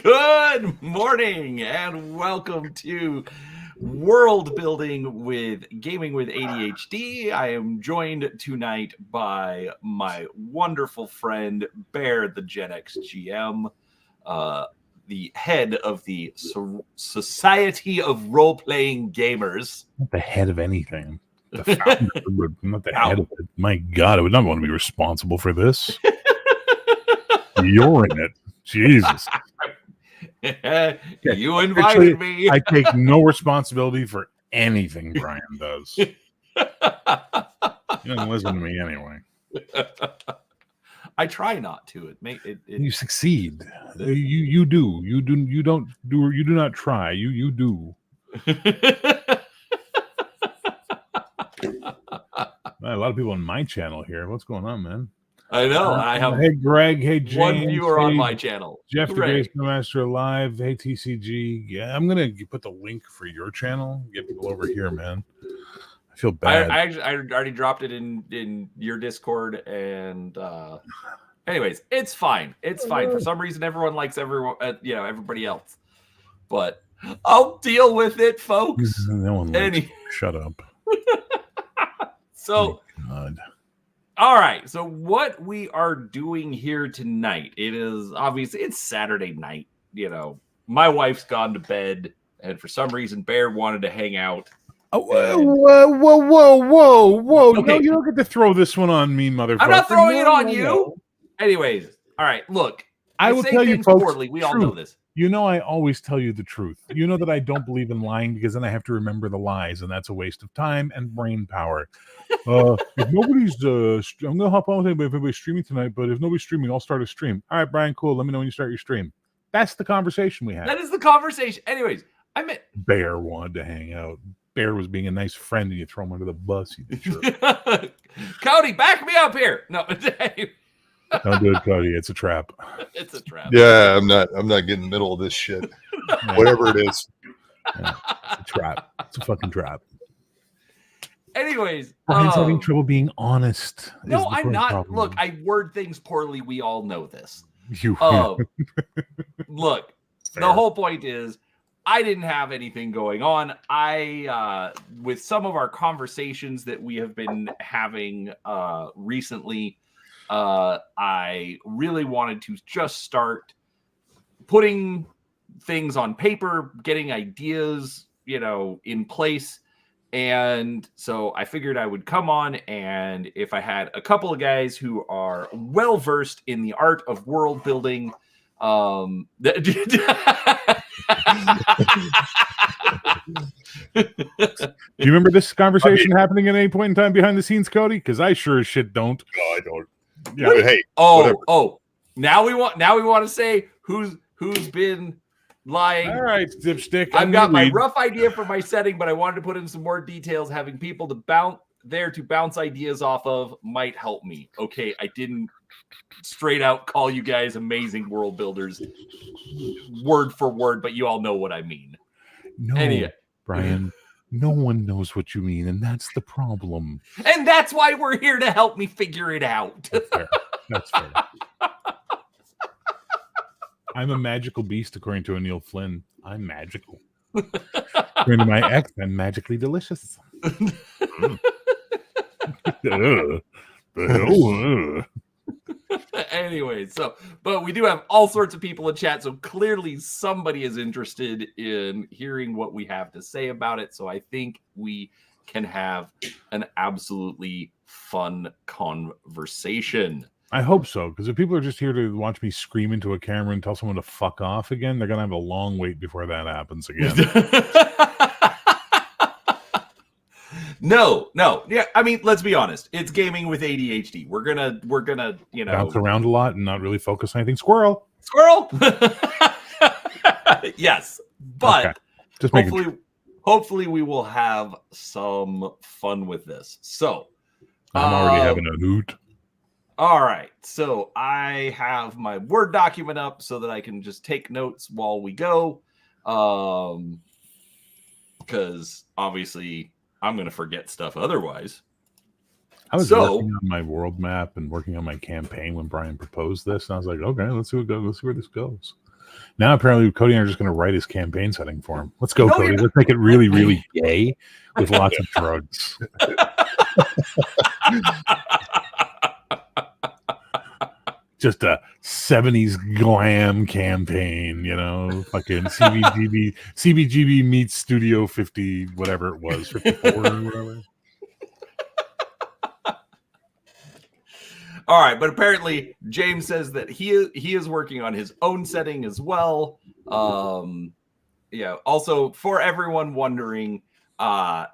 Good morning and welcome to World Building with Gaming with ADHD. I am joined tonight by my wonderful friend Bear, the Gen X GM, the head of the Society of Role-Playing Gamers. Not the head of anything. The founder, but not the head of it. My God, I would not want to be responsible for this. You're in it. Jesus. You invited me. I take no responsibility for anything Brian does. You don't listen to me anyway. I try not to. You succeed. You do. You do not try. You do. A lot of people on my channel here. What's going on, man? I know. I have. Hey, Greg. Hey, James. One viewer on my channel. Jeff, the Grace Master Live. Hey, TCG. Yeah, I'm gonna put the link for your channel. Get people over here, man. I feel bad. I already dropped it in your Discord, and anyways, it's fine. It's fine. For some reason, everyone likes everybody else, but I'll deal with it, folks. No one likes. Shut up. So. God. All right, so what we are doing here tonight, it's Saturday night. You know, my wife's gone to bed, and for some reason, Bear wanted to hang out. Oh, whoa. Okay. No, you don't get to throw this one on me, motherfucker. I'm not throwing it on you. Anyways, all right, look. I will tell you, folks, poorly. We all know this. You know, I always tell you the truth. You know that I don't believe in lying because then I have to remember the lies, and that's a waste of time and brain power. If nobody's, I'm gonna hop on with anybody if everybody's streaming tonight. But if nobody's streaming, I'll start a stream. All right, Brian, cool. Let me know when you start your stream. That's the conversation we had. That is the conversation. Anyways, I meant Bear wanted to hang out. Bear was being a nice friend, and you throw him under the bus. You jerk. Cody, back me up here. No. Don't do it, Cody. It's a trap. It's a trap. Yeah, I'm not getting in the middle of this shit. Whatever it is. Yeah, it's a trap. It's a fucking trap. Anyways, Brian's having trouble being honest. No, I'm not. Problem. Look, I word things poorly. We all know this. Look, fair. The whole point is I didn't have anything going on. With some of our conversations that we have been having recently, I really wanted to just start putting things on paper, getting ideas, in place. And so I figured I would come on, and if I had a couple of guys who are well versed in the art of world building, do you remember this conversation happening at any point in time behind the scenes, Cody? Because I sure as shit don't. No, I don't. Yeah, but hey. Now we want to say who's been lying. All right, dipstick. I've got my rough idea for my setting, but I wanted to put in some more details. Having people to bounce ideas off of might help me. Okay, I didn't straight out call you guys amazing world builders, word for word, but you all know what I mean. No, anyway. Brian. No one knows what you mean, and that's the problem. And that's why we're here to help me figure it out. That's fair. I'm a magical beast, according to Neil Flynn. I'm magical. According to my ex, I'm magically delicious. The hell? Anyway, but we do have all sorts of people in chat, so clearly somebody is interested in hearing what we have to say about it. So I think we can have an absolutely fun conversation. I hope so, because if people are just here to watch me scream into a camera and tell someone to fuck off again, they're going to have a long wait before that happens again. No. Yeah, I mean, let's be honest. It's gaming with ADHD. We're gonna, bounce around a lot and not really focus on anything. Squirrel. Yes, but okay. Just hopefully we will have some fun with this. So I'm already having a hoot. All right, so I have my Word document up so that I can just take notes while we go, because obviously I'm going to forget stuff otherwise. I was So- working on my world map and working on my campaign when Brian proposed this, and I was like, okay, let's see where this goes. Now apparently Cody and I are just going to write his campaign setting for him. Let's go, No, Cody. you're Let's make it really, really gay with lots of drugs. Just a 70s glam campaign, fucking CBGB meets Studio 50, whatever it was, 54 or whatever. All right, but apparently James says that he is working on his own setting as well. Also, for everyone wondering,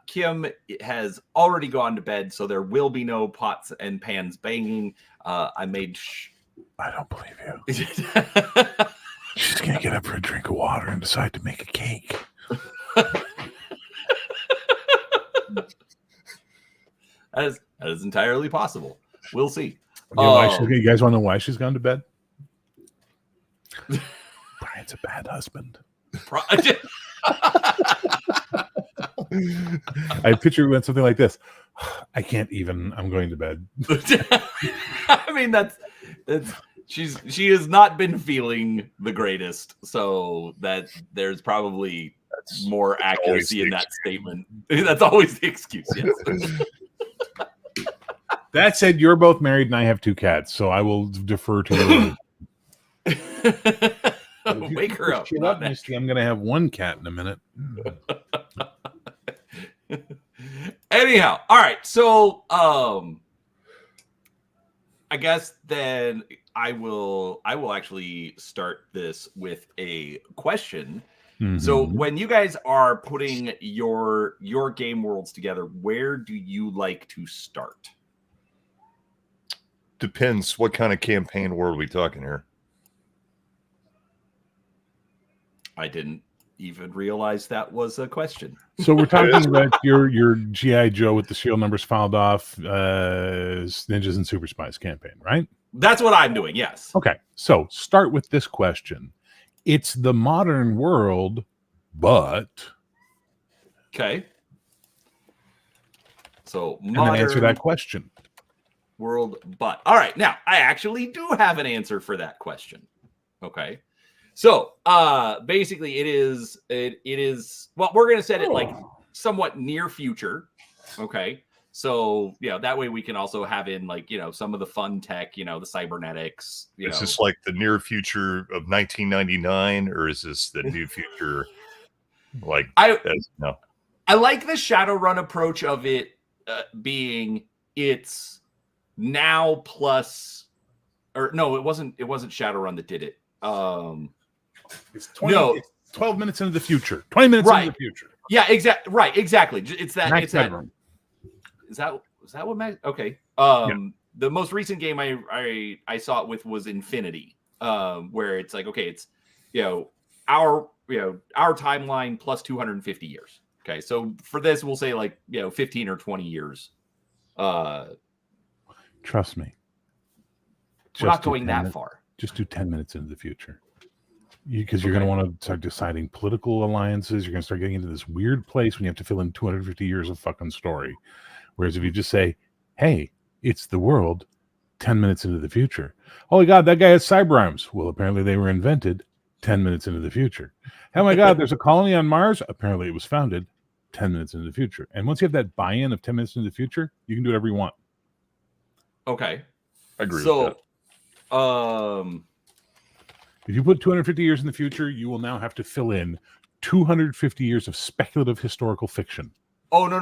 Kim has already gone to bed, so there will be no pots and pans banging. I made I don't believe you. She's gonna get up for a drink of water and decide to make a cake. That is entirely possible. We'll see. You guys want to know why she's gone to bed? Brian's a bad husband. I picture went something like this. I can't even. I'm going to bed. I mean, that's she has not been feeling the greatest, so that there's probably more accuracy in that statement. That's always the excuse. Yes. That said, you're both married and I have 2 cats, so I will defer to you. Wake her up. Misty, I'm going to have 1 cat in a minute. Anyhow, all right. So, I guess then I will actually start this with a question. Mm-hmm. So, when you guys are putting your game worlds together, where do you like to start? Depends what kind of campaign world we talking here. I didn't even realize that was a question. So we're talking about your G.I. Joe with the serial numbers filed off, Ninjas and Super Spies campaign, right? That's what I'm doing, yes. Okay, so start with this question. It's the modern world, but... Okay. So modern... And then answer that question. World, but... All right, now, I actually do have an answer for that question. Okay. So, basically, it is. Well, we're going to set it like somewhat near future. Okay. So, that way we can also have in like, some of the fun tech, the cybernetics. Is this like the near future of 1999, or is this the new future? Like, no. I like the Shadowrun approach of it being it's now plus, or no, it wasn't Shadowrun that did it. It's 12 minutes into the future. 20 minutes into the future. Yeah, exactly. Right, exactly. It's that. Max it's that. Bedroom. Is that what Max? Okay. The most recent game I saw it with was Infinity, where it's like, okay, it's our timeline plus 250 years. Okay, so for this we'll say like 15 or 20 years. Trust me. We're not going that far. Just do 10 minutes into the future. Because you're going to want to start deciding political alliances. You're going to start getting into this weird place when you have to fill in 250 years of fucking story. Whereas if you just say, hey, it's the world 10 minutes into the future. Oh my God, that guy has cyber arms. Well, apparently they were invented 10 minutes into the future. Oh my God, there's a colony on Mars. Apparently it was founded 10 minutes into the future. And once you have that buy-in of 10 minutes into the future, you can do whatever you want. Okay. I agree with that. If you put 250 years in the future, you will now have to fill in 250 years of speculative historical fiction. Oh no!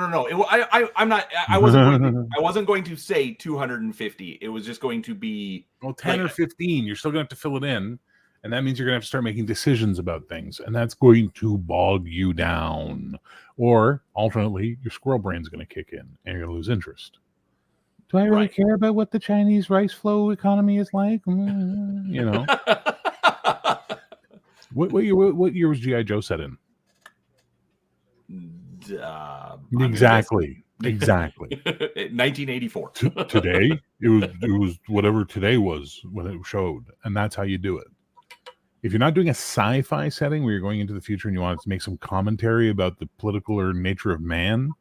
I'm not. I wasn't going to say 250. It was just going to be 10 or 15. You're still going to have to fill it in, and that means you're going to have to start making decisions about things, and that's going to bog you down. Or alternately, your squirrel brain's going to kick in, and you're going to lose interest. Do I really care about what the Chinese rice flow economy is like? What year was G.I. Joe set in? Exactly. 1984. Today, it was whatever today was when it showed, and that's how you do it. If you're not doing a sci-fi setting where you're going into the future and you want to make some commentary about the political or nature of man,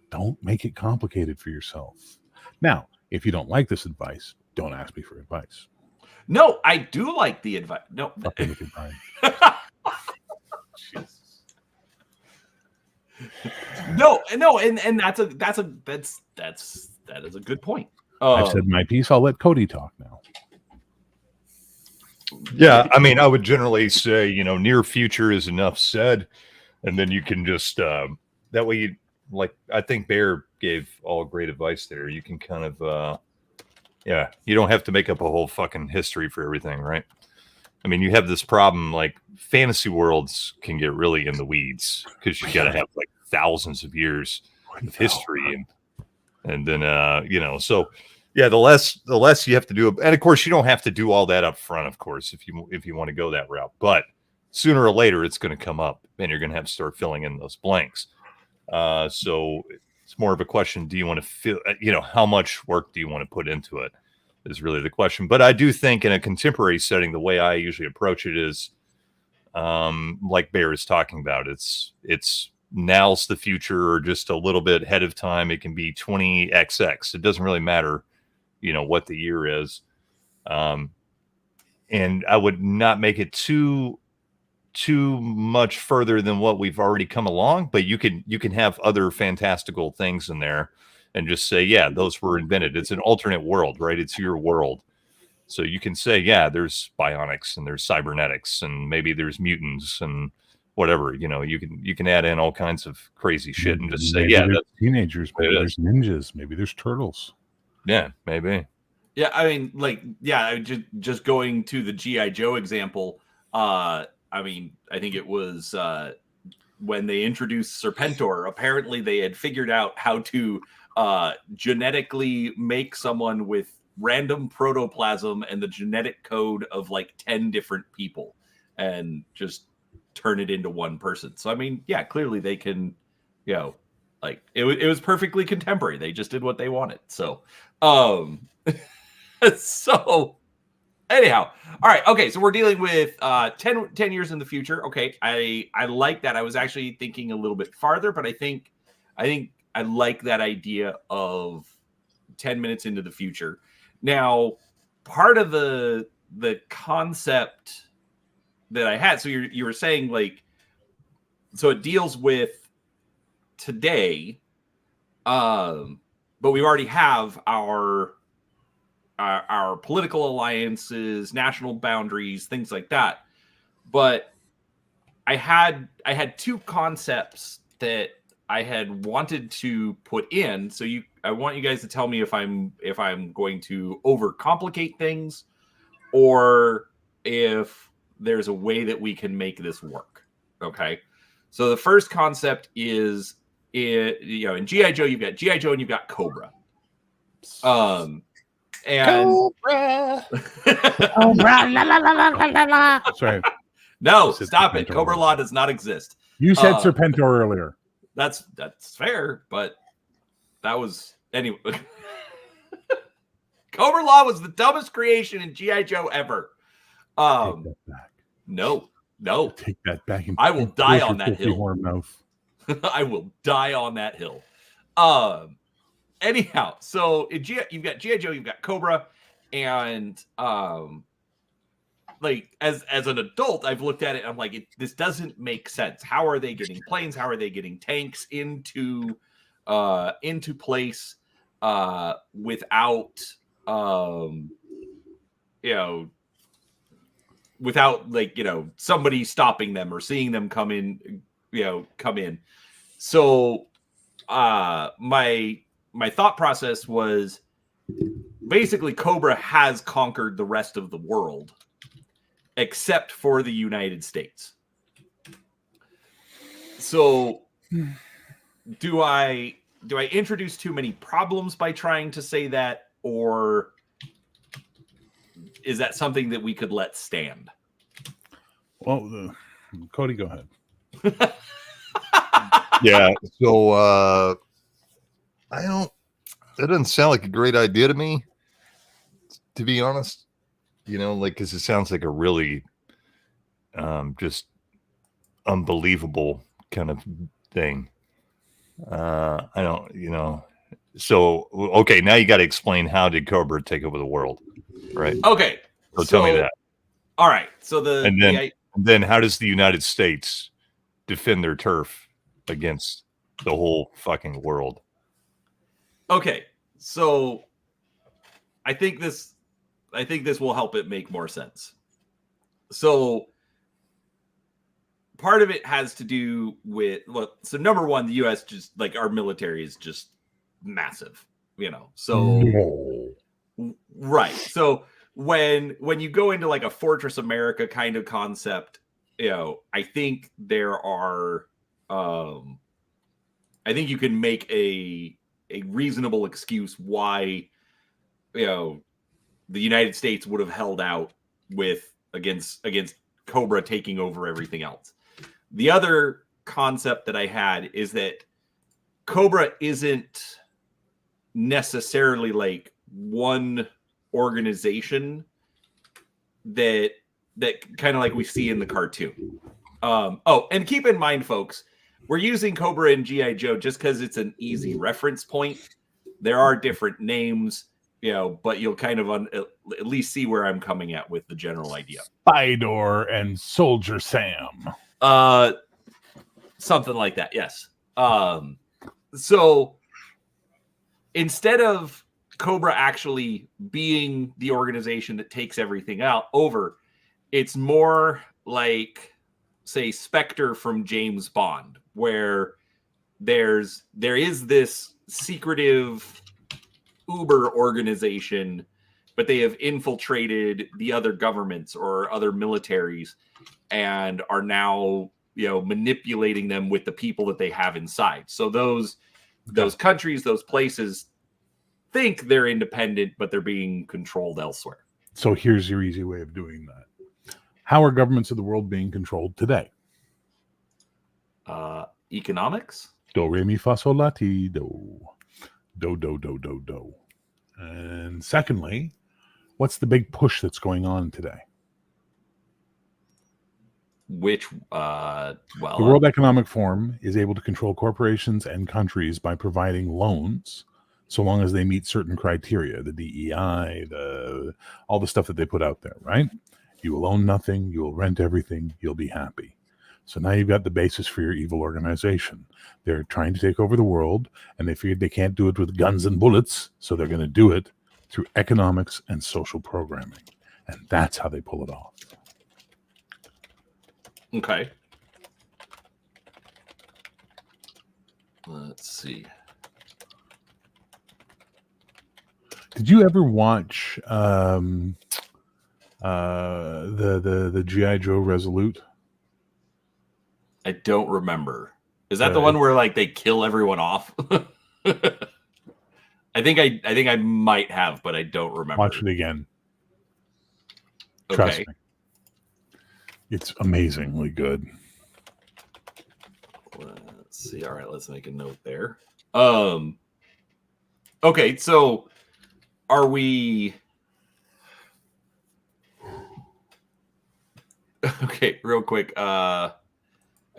don't make it complicated for yourself. Now, if you don't like this advice, don't ask me for advice. No, I do like the advice. No. Fucking with you, Brian. No, and that is a good point. I've said my piece. I'll let Cody talk now. Yeah, I mean, I would generally say, near future is enough said, and then you can just that way you I think Bear gave all great advice there. You can kind of you don't have to make up a whole fucking history for everything, right? I mean, you have this problem like fantasy worlds can get really in the weeds because you got to have like thousands of years of history and then so yeah, the less you have to do, and of course you don't have to do all that up front, of course, if you want to go that route, but sooner or later it's going to come up and you're going to have to start filling in those blanks. So it's more of a question, do you want to feel, how much work do you want to put into it is really the question. But I do think in a contemporary setting, the way I usually approach it is like Bear is talking about, it's now's the future or just a little bit ahead of time. It can be 20XX. It doesn't really matter, what the year is. And I would not make it too much further than what we've already come along, but you can have other fantastical things in there and just say, yeah, those were invented. It's an alternate world, right? It's your world. So you can say, yeah, there's bionics and there's cybernetics and maybe there's mutants and whatever, you can add in all kinds of crazy shit and just say, maybe yeah, there's teenagers, maybe there's ninjas, maybe there's turtles. Yeah, maybe. Yeah, I mean, just going to the G.I. Joe example, I mean, I think it was when they introduced Serpentor, apparently they had figured out how to genetically make someone with random protoplasm and the genetic code of like 10 different people and just turn it into one person. So, I mean, yeah, clearly they can, like it was perfectly contemporary. They just did what they wanted. So, so anyhow, all right. Okay. So we're dealing with 10 years in the future. Okay. I like that. I was actually thinking a little bit farther, but I think I like that idea of 10 minutes into the future. Now, part of the concept that I had, so you were saying like, so it deals with today, but we already have our political alliances, national boundaries, things like that. But I had two concepts that I had wanted to put in. So I want you guys to tell me if I'm going to overcomplicate things or if there's a way that we can make this work. Okay. So the first concept is in G.I. Joe, you've got G.I. Joe and you've got Cobra. And Cobra. Cobra, la, la, la, la, la, la. Sorry. No, stop it. Cobra Law does not exist. You said Serpentor earlier. That's fair, but that was anyway. Cobra Law was the dumbest creation in G.I. Joe ever. Take that back. No. Take that back. I will die on that hill. Mouth. I will die on that hill. Anyhow, so you've got G.I. Joe, you've got Cobra, and like as an adult, I've looked at it and I'm like, this doesn't make sense. How are they getting planes? How are they getting tanks into place without without like somebody stopping them or seeing them come in. So my thought process was basically Cobra has conquered the rest of the world except for the United States. So do I introduce too many problems by trying to say that, or is that something that we could let stand? Well, Cody, go ahead. Yeah. So that doesn't sound like a great idea to me, to be honest. Because it sounds like a really just unbelievable kind of thing. I don't, So okay, now you got to explain how did Cobra take over the world, right? Okay. So tell me that. All right. So And then how does the United States defend their turf against the whole fucking world? Okay. So I think this will help it make more sense. So part of it has to do with, well, so number one, the US just like our military is just massive, you know. So right. So when you go into like a Fortress America kind of concept, you know, I think there are I think you can make a reasonable excuse why, you know, the United States would have held out with against Cobra taking over everything else. The other concept that I had is that Cobra isn't necessarily like one organization that kind of like we see in the cartoon. Oh, and keep in mind, folks, we're using Cobra and G.I. Joe just because it's an easy reference point. There are different names, you know, but you'll kind of at least see where I'm coming at with the general idea. Spydor and Soldier Sam. Something like that, yes. So instead of Cobra actually being the organization that takes everything over, it's more like, say, Spectre from James Bond, where there is this secretive Uber organization, but they have infiltrated the other governments or other militaries and are now, you know, manipulating them with the people that they have inside. So those countries, those places think they're independent, but they're being controlled elsewhere. So here's your easy way of doing that. How are governments of the world being controlled today? Economics? Do, re, mi, fa, sol, la, ti, do. Do, do, do, do, do. And secondly, what's the big push that's going on today? Which, the World Economic Forum is able to control corporations and countries by providing loans, so long as they meet certain criteria, the DEI, all the stuff that they put out there, right? You will own nothing, you will rent everything, you'll be happy. So now you've got the basis for your evil organization. They're trying to take over the world, and they figured they can't do it with guns and bullets, so they're going to do it through economics and social programming. And that's how they pull it off. Okay. Let's see. Did you ever watch the G.I. Joe Resolute? I don't remember. Is that the one where like they kill everyone off? I think I might have, but I don't remember. Watch it again. Trust me. It's amazingly good. Let's see. All right, let's make a note there. Okay, so are we okay, real quick.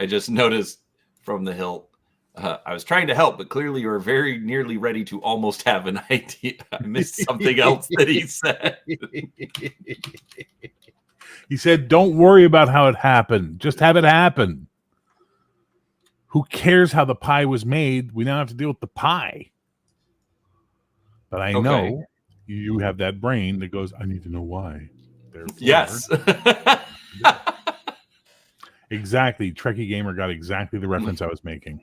I just noticed from the hilt. I was trying to help, but clearly you are very nearly ready to almost have an idea. I missed something else that he said. He said, don't worry about how it happened. Just have it happen. Who cares how the pie was made? We now have to deal with the pie. But I know you have that brain that goes, I need to know why. Therefore, yes. Exactly. Trekkie Gamer got exactly the reference I was making.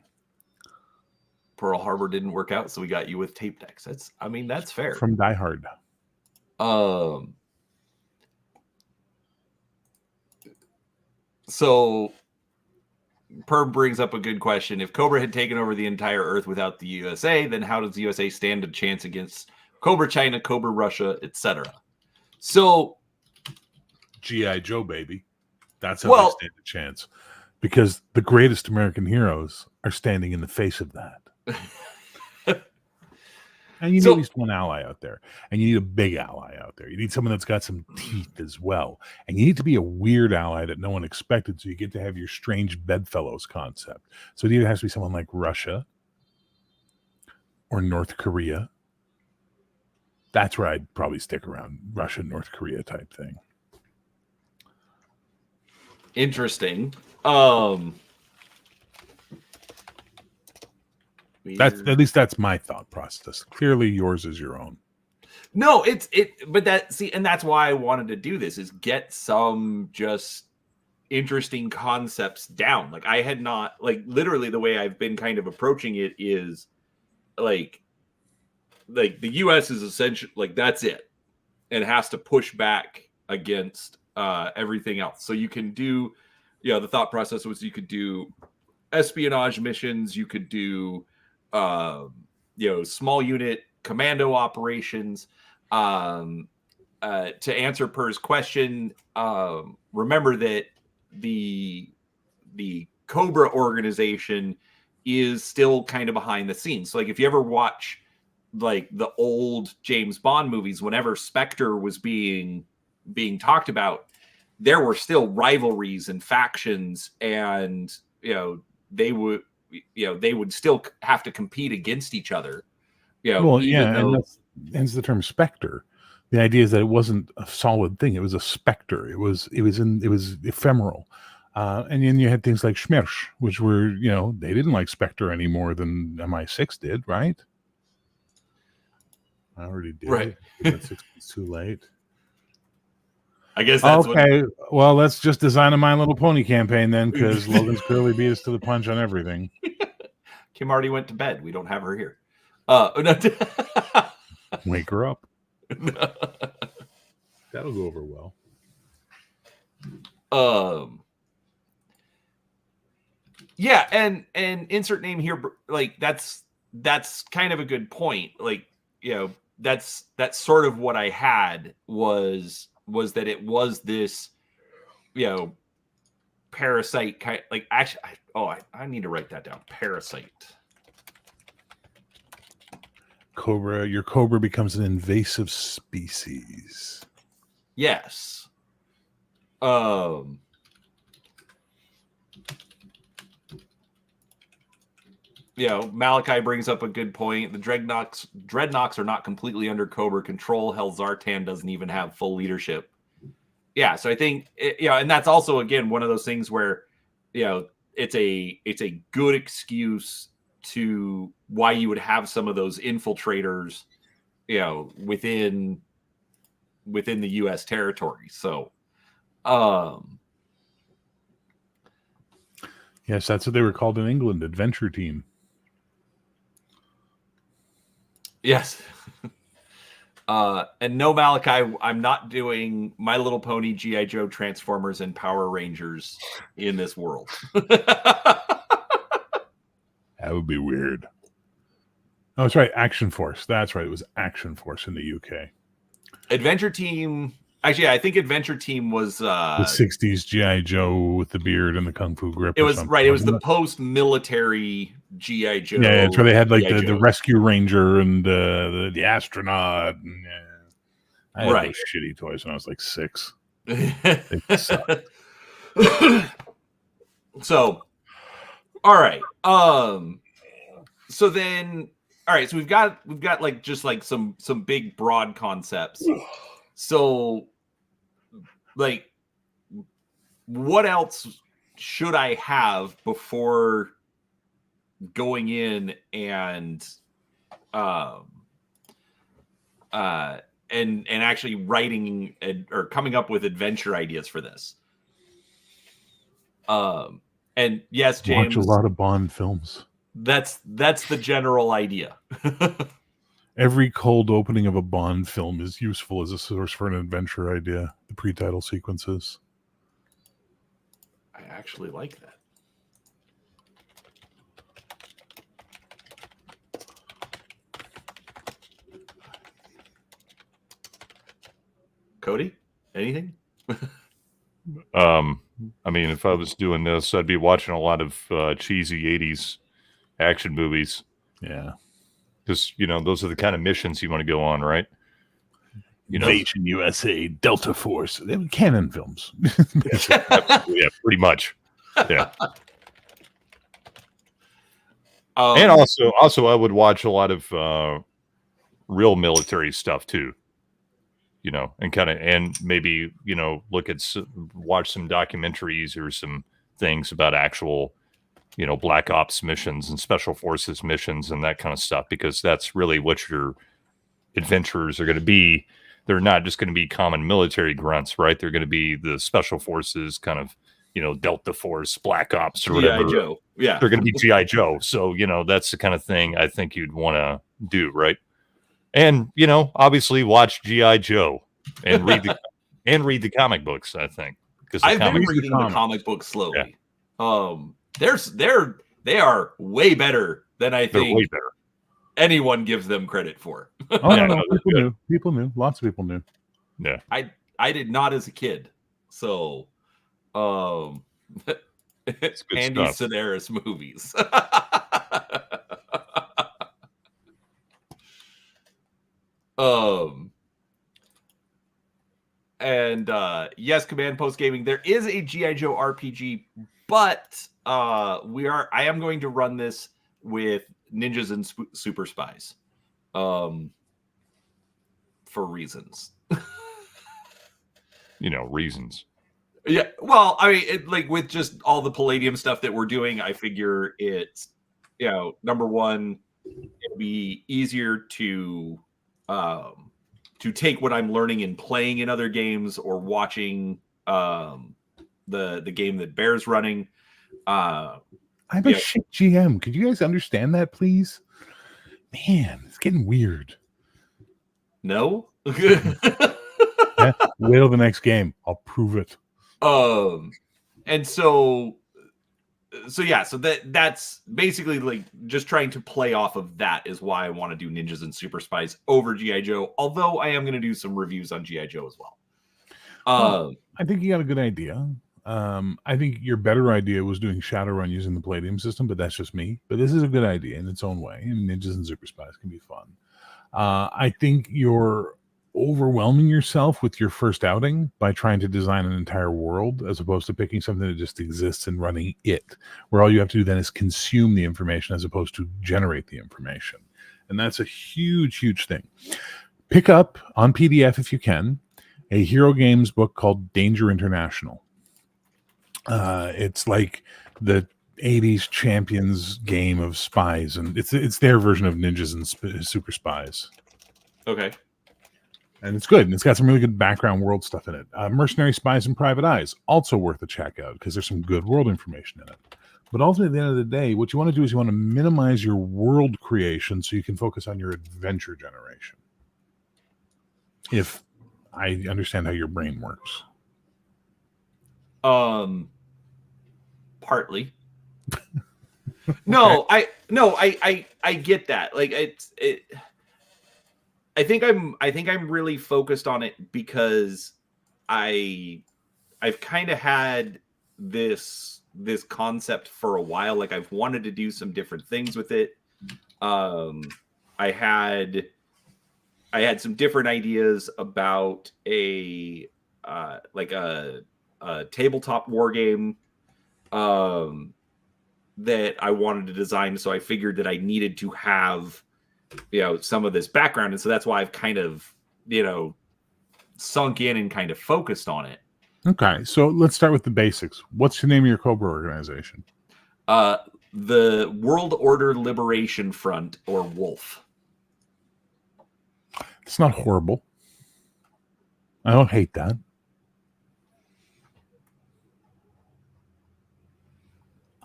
Pearl Harbor didn't work out, so we got you with tape decks. That's fair. From Die Hard. So Perb brings up a good question. If Cobra had taken over the entire Earth without the USA, then how does the USA stand a chance against Cobra China, Cobra Russia, etc.? So G.I. Joe, baby. That's how they stand a chance. Because the greatest American heroes are standing in the face of that. And you need at least one ally out there. And you need a big ally out there. You need someone that's got some teeth as well. And you need to be a weird ally that no one expected, so you get to have your strange bedfellows concept. So it either has to be someone like Russia or North Korea. That's where I'd probably stick around. Russia, North Korea type thing. Interesting. That's at least that's my thought process. Clearly yours is your own. No, but and that's why I wanted to do this, is get some just interesting concepts down. Like, I had not, like, literally the way I've been kind of approaching it is like the US is essentially like, that's it, and it has to push back against everything else. So you can do, the thought process was you could do espionage missions, you could do small unit commando operations. To answer Per's question, remember that the Cobra organization is still kind of behind the scenes. So, like, if you ever watch like the old James Bond movies, whenever Spectre was being talked about, there were still rivalries and factions, and they would still have to compete against each other. And hence the term Spectre. The idea is that it wasn't a solid thing; it was a specter. It was ephemeral. And then you had things like Schmersch, which were, they didn't like Spectre any more than MI6 did, right? I already did. Right. It's too late. I guess that's okay. Well, let's just design a My Little Pony campaign then, because Logan's clearly beat us to the punch on everything. Kim already went to bed. We don't have her here. Wake her up. That'll go over well. Yeah, and insert name here, like, that's kind of a good point. Like, that's sort of what I had was that it was this, parasite kind, like, actually, I need to write that down. Parasite. Cobra, your Cobra becomes an invasive species. Yes. Malachi brings up a good point. The Dreadnoks are not completely under Cobra control. Hell, Zartan doesn't even have full leadership. Yeah, so I think and that's also, again, one of those things where it's a good excuse to why you would have some of those infiltrators within the US territory. So yes, that's what they were called in England, adventure team. Yes. And no, Malachi, I'm not doing My Little Pony, G.I. Joe, Transformers, and Power Rangers in this world. That would be weird. Oh, that's right. Action Force. That's right. It was Action Force in the UK. Adventure Team. Actually, I think Adventure Team was the 60s G.I. Joe with the beard and the kung fu grip. It was right. It was the post-military G.I. Joe. Yeah, it's where they had like the Rescue Ranger and the astronaut. And, I had those shitty toys when I was like 6. They sucked. So, all right. So then, all right. So we've got like just like some big broad concepts. So, like, what else should I have before going in and actually writing or coming up with adventure ideas for this? And yes, James, watch a lot of Bond films. That's the general idea. Every cold opening of a Bond film is useful as a source for an adventure idea. The pre-title sequences. I actually like that. Cody, anything? I mean, if I was doing this, I'd be watching a lot of cheesy 80s action movies. Yeah. Because, those are the kind of missions you want to go on, right? Invasion USA, Delta Force. They were canon films. Yeah, pretty much. Yeah. And also, I would watch a lot of real military stuff too. You know, and maybe look at watch some documentaries or some things about actual Black Ops missions and Special Forces missions and that kind of stuff, because that's really what your adventurers are going to be. They're not just going to be common military grunts, right? They're going to be the Special Forces kind of, Delta Force, Black Ops, or whatever. G.I. Joe. Yeah. They're going to be G.I. Joe. So, that's the kind of thing I think you'd want to do, right? And, obviously watch G.I. Joe and read the comic books, I think. Because I've been reading the comic books slowly. Yeah. They are way better than I They're think way better. anyone gives them credit for. Oh, no, people knew. Lots of people knew. Yeah. I did not as a kid. So, It's good Andy stuff. Sedaris movies. Yes, Command Post Gaming, there is a G.I. Joe RPG, but I am going to run this with ninjas and super spies for reasons. Reasons. Yeah, well, I mean, with just all the Palladium stuff that we're doing, I figure it's, number one, it'll be easier to take what I'm learning and playing in other games or watching the game that Bear's running. I'm a shit GM. Could you guys understand that, please? Man, it's getting weird. No. Yeah, wait till the next game. I'll prove it. And so that's basically just trying to play off of that is why I want to do Ninjas and Super Spies over G.I. Joe, although I am going to do some reviews on G.I. Joe as well. I think you got a good idea. I think your better idea was doing Shadowrun using the Palladium system, but that's just me. But this is a good idea in its own way, and Ninjas and Super Spies can be fun. I think you're overwhelming yourself with your first outing by trying to design an entire world as opposed to picking something that just exists and running it, where all you have to do then is consume the information as opposed to generate the information. And that's a huge thing. Pick up on PDF, if you can, a Hero Games book called Danger International. It's like the 80s champions game of spies, and it's their version of Ninjas and Super Spies. Okay. And it's good. And it's got some really good background world stuff in it. Mercenary Spies and Private Eyes, also worth a check out because there's some good world information in it. But ultimately, at the end of the day, what you want to do is you want to minimize your world creation so you can focus on your adventure generation. If I understand how your brain works. Partly. Okay. No, I get that. I think I'm really focused on it because I've kind of had this concept for a while. I've wanted to do some different things with it. I had some different ideas about a tabletop war game that I wanted to design. So I figured that I needed to have some of this background, and so that's why I've kind of sunk in and kind of focused on it. Okay, so let's start with the basics. What's the name of your Cobra organization? The World Order Liberation Front, or WOLF. It's not horrible. I don't hate that.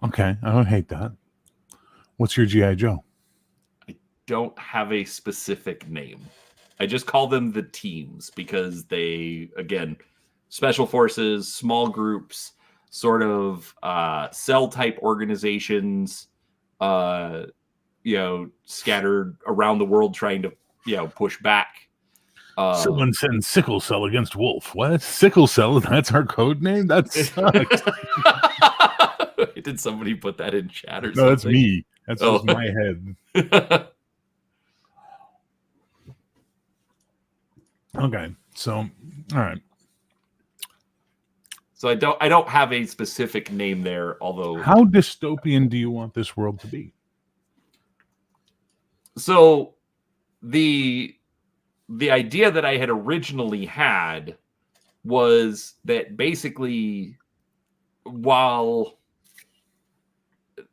Okay, I don't hate that. What's your G.I. Joe? Don't have a specific name. I just call them the teams because they, again, special forces, small groups, sort of cell type organizations, scattered around the world trying to, push back. Someone sends Sickle Cell against Wolf. What? Sickle Cell? That's our code name? That sucks. Did somebody put that in chat or something? No, that's me. That's just my head. Okay, so all right. So I don't have a specific name there, although how dystopian do you want this world to be? So the idea that I had originally had was that basically, while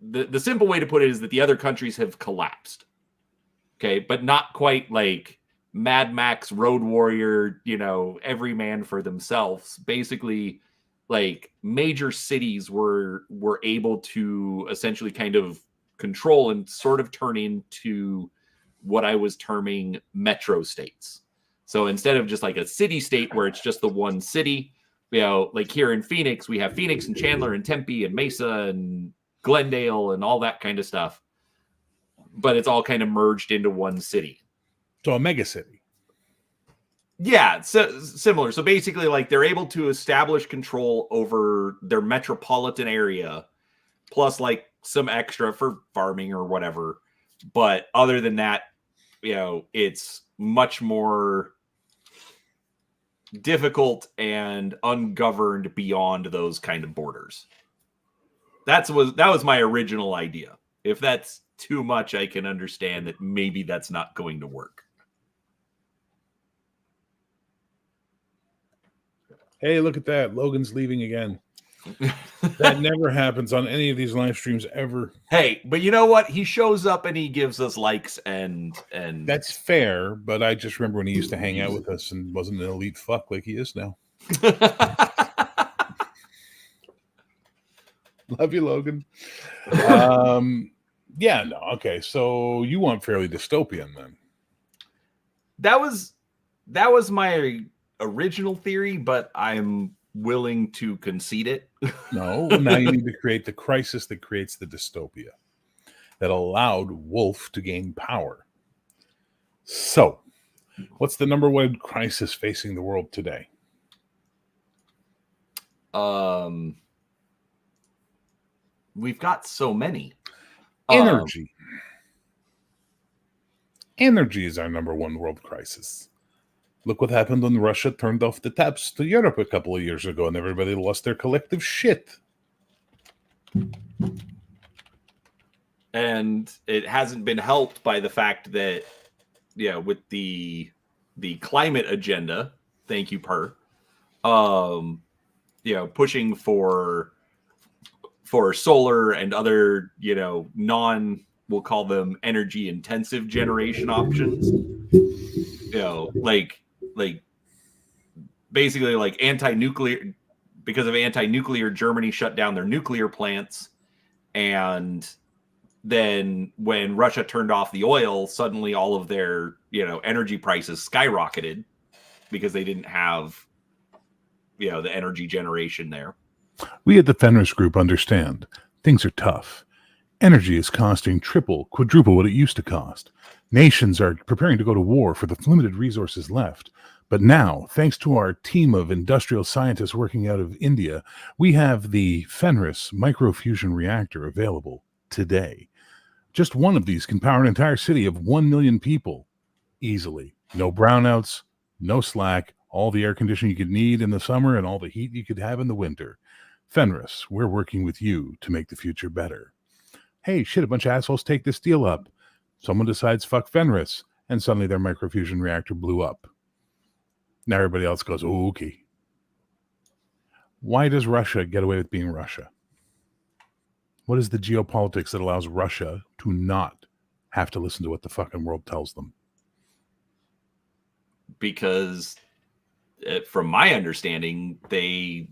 the simple way to put it is that the other countries have collapsed, okay, but not quite like Mad Max Road Warrior, every man for themselves. Basically, like major cities were able to essentially kind of control and sort of turn into what I was terming metro states. So instead of just like a city state where it's just the one city, like here in Phoenix, we have Phoenix and Chandler and Tempe and Mesa and Glendale and all that kind of stuff. But it's all kind of merged into one city. So a mega city. Yeah, so similar. So basically, like they're able to establish control over their metropolitan area, plus like some extra for farming or whatever. But other than that, it's much more difficult and ungoverned beyond those kind of borders. That was my original idea. If that's too much, I can understand that maybe that's not going to work. Hey, look at that. Logan's leaving again. That never happens on any of these live streams ever. Hey, but you know what? He shows up and he gives us likes and that's fair, but I just remember when he used to hang out with us and wasn't an elite fuck like he is now. Love you, Logan. Yeah, no, okay. So you want fairly dystopian then? That was my original theory, but I'm willing to concede it. No, now you need to create the crisis that creates the dystopia that allowed Wolf to gain power. So, what's the number one crisis facing the world today? We've got so many. Energy. Energy is our number one world crisis. Look what happened when Russia turned off the taps to Europe a couple of years ago and everybody lost their collective shit. And it hasn't been helped by the fact that, with the climate agenda, thank you, Per, pushing for solar and other, we'll call them energy intensive generation options, like basically like anti-nuclear, because of anti-nuclear, Germany shut down their nuclear plants. And then when Russia turned off the oil, suddenly all of their, energy prices skyrocketed because they didn't have, the energy generation there. We at the Fenris Group understand things are tough. Energy is costing triple, quadruple what it used to cost. Nations are preparing to go to war for the limited resources left. But now, thanks to our team of industrial scientists working out of India, we have the Fenris microfusion reactor available today. Just one of these can power an entire city of 1 million people easily. No brownouts, no slack, all the air conditioning you could need in the summer and all the heat you could have in the winter. Fenris, we're working with you to make the future better. Hey, shit, a bunch of assholes take this deal up. Someone decides, fuck Fenris, and suddenly their microfusion reactor blew up. Now everybody else goes, oh, okay. Why does Russia get away with being Russia? What is the geopolitics that allows Russia to not have to listen to what the fucking world tells them? Because from my understanding, they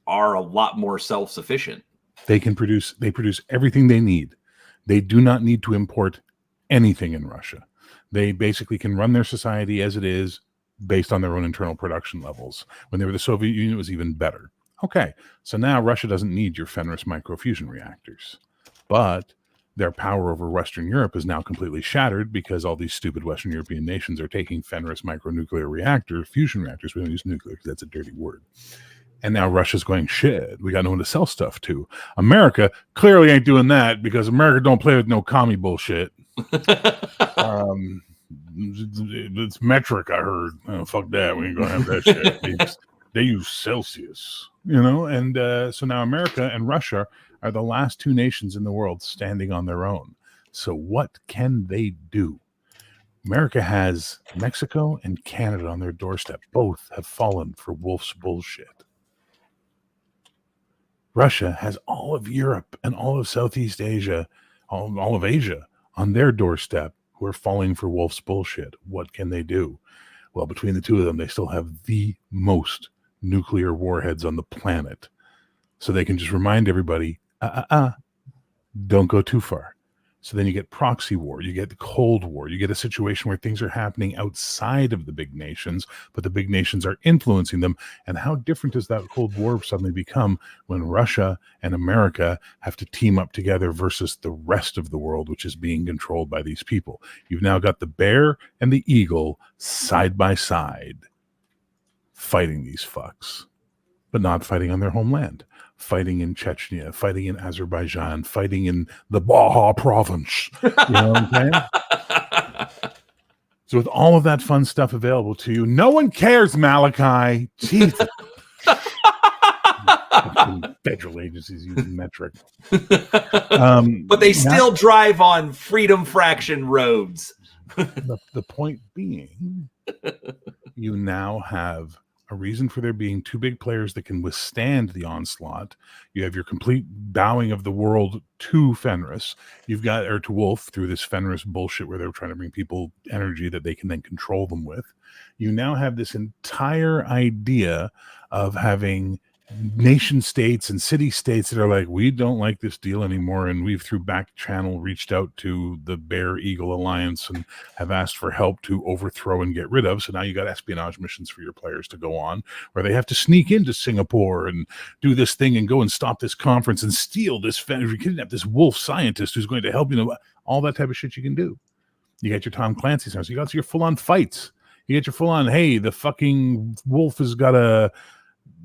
are a lot more self-sufficient. They produce everything they need. They do not need to import anything in Russia. They basically can run their society as it is based on their own internal production levels. When they were the Soviet Union, it was even better. Okay, so now Russia doesn't need your Fenris microfusion reactors. But their power over Western Europe is now completely shattered because all these stupid Western European nations are taking Fenris micronuclear fusion reactors. We don't use nuclear because that's a dirty word. And now Russia's going, shit, we got no one to sell stuff to. America clearly ain't doing that because America don't play with no commie bullshit. It's metric, I heard. Oh, fuck that. We ain't going to have that shit. They use Celsius, and so now America and Russia are the last two nations in the world standing on their own. So what can they do? America has Mexico and Canada on their doorstep. Both have fallen for Wolf's bullshit. Russia has all of Europe and all of Southeast Asia, all of Asia on their doorstep who are falling for Wolf's bullshit. What can they do? Well, between the two of them, they still have the most nuclear warheads on the planet. So they can just remind everybody, don't go too far. So then you get proxy war, you get the Cold War, you get a situation where things are happening outside of the big nations, but the big nations are influencing them. And how different does that Cold War suddenly become when Russia and America have to team up together versus the rest of the world, which is being controlled by these people? You've now got the bear and the eagle side by side fighting these fucks, but not fighting on their homeland. Fighting in Chechnya, fighting in Azerbaijan, fighting in the Baja province. You know what I'm saying? So with all of that fun stuff available to you, no one cares, Malachi. Jesus. Federal agencies using metric. But they still drive on Freedom Fraction roads. The point being, you now have a reason for there being two big players that can withstand the onslaught. You have your complete bowing of the world to Fenris. You've got, or to Wolf, through this Fenris bullshit where they're trying to bring people energy that they can then control them with. You now have this entire idea of having nation states and city states that are like, we don't like this deal anymore, and we've through back channel reached out to the Bear Eagle Alliance and have asked for help to overthrow and get rid of. So now you got espionage missions for your players to go on, where they have to sneak into Singapore and do this thing and go and stop this conference and steal this, kidnap this wolf scientist who's going to help, all that type of shit you can do. You got your Tom Clancy sounds. You got your full-on fights. You get your full-on, hey, the fucking wolf has got a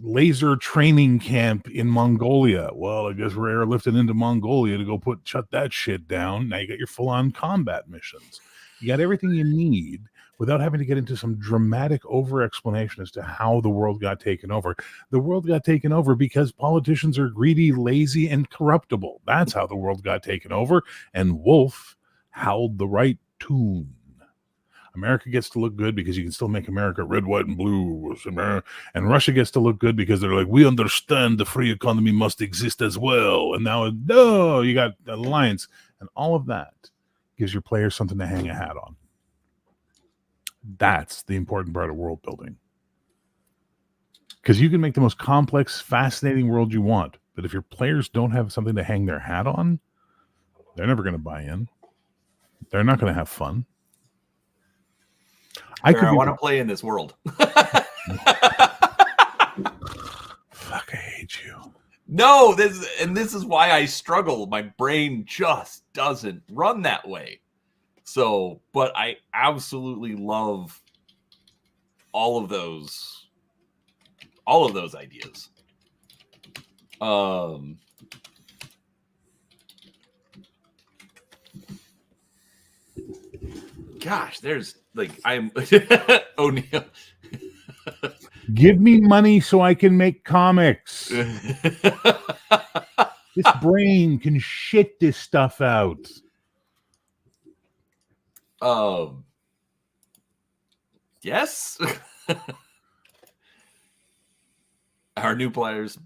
laser training camp in Mongolia. Well, I guess we're airlifting into Mongolia to go shut that shit down. Now you got your full-on combat missions. You got everything you need without having to get into some dramatic over-explanation as to how the world got taken over. The world got taken over because politicians are greedy, lazy, and corruptible. That's how the world got taken over, and Wolf howled the right tune. America gets to look good because you can still make America red, white, and blue. And Russia gets to look good because they're like, we understand the free economy must exist as well. And now, no, you got the alliance. And all of that gives your players something to hang a hat on. That's the important part of world building. Because you can make the most complex, fascinating world you want. But if your players don't have something to hang their hat on, they're never going to buy in. They're not going to have fun. I want to play in this world. Fuck, I hate you. No, this is why I struggle. My brain just doesn't run that way. So, but I absolutely love all of those ideas. Gosh, there's I'm O'Neill. Give me money so I can make comics. This brain can shit this stuff out. Yes. Our new players,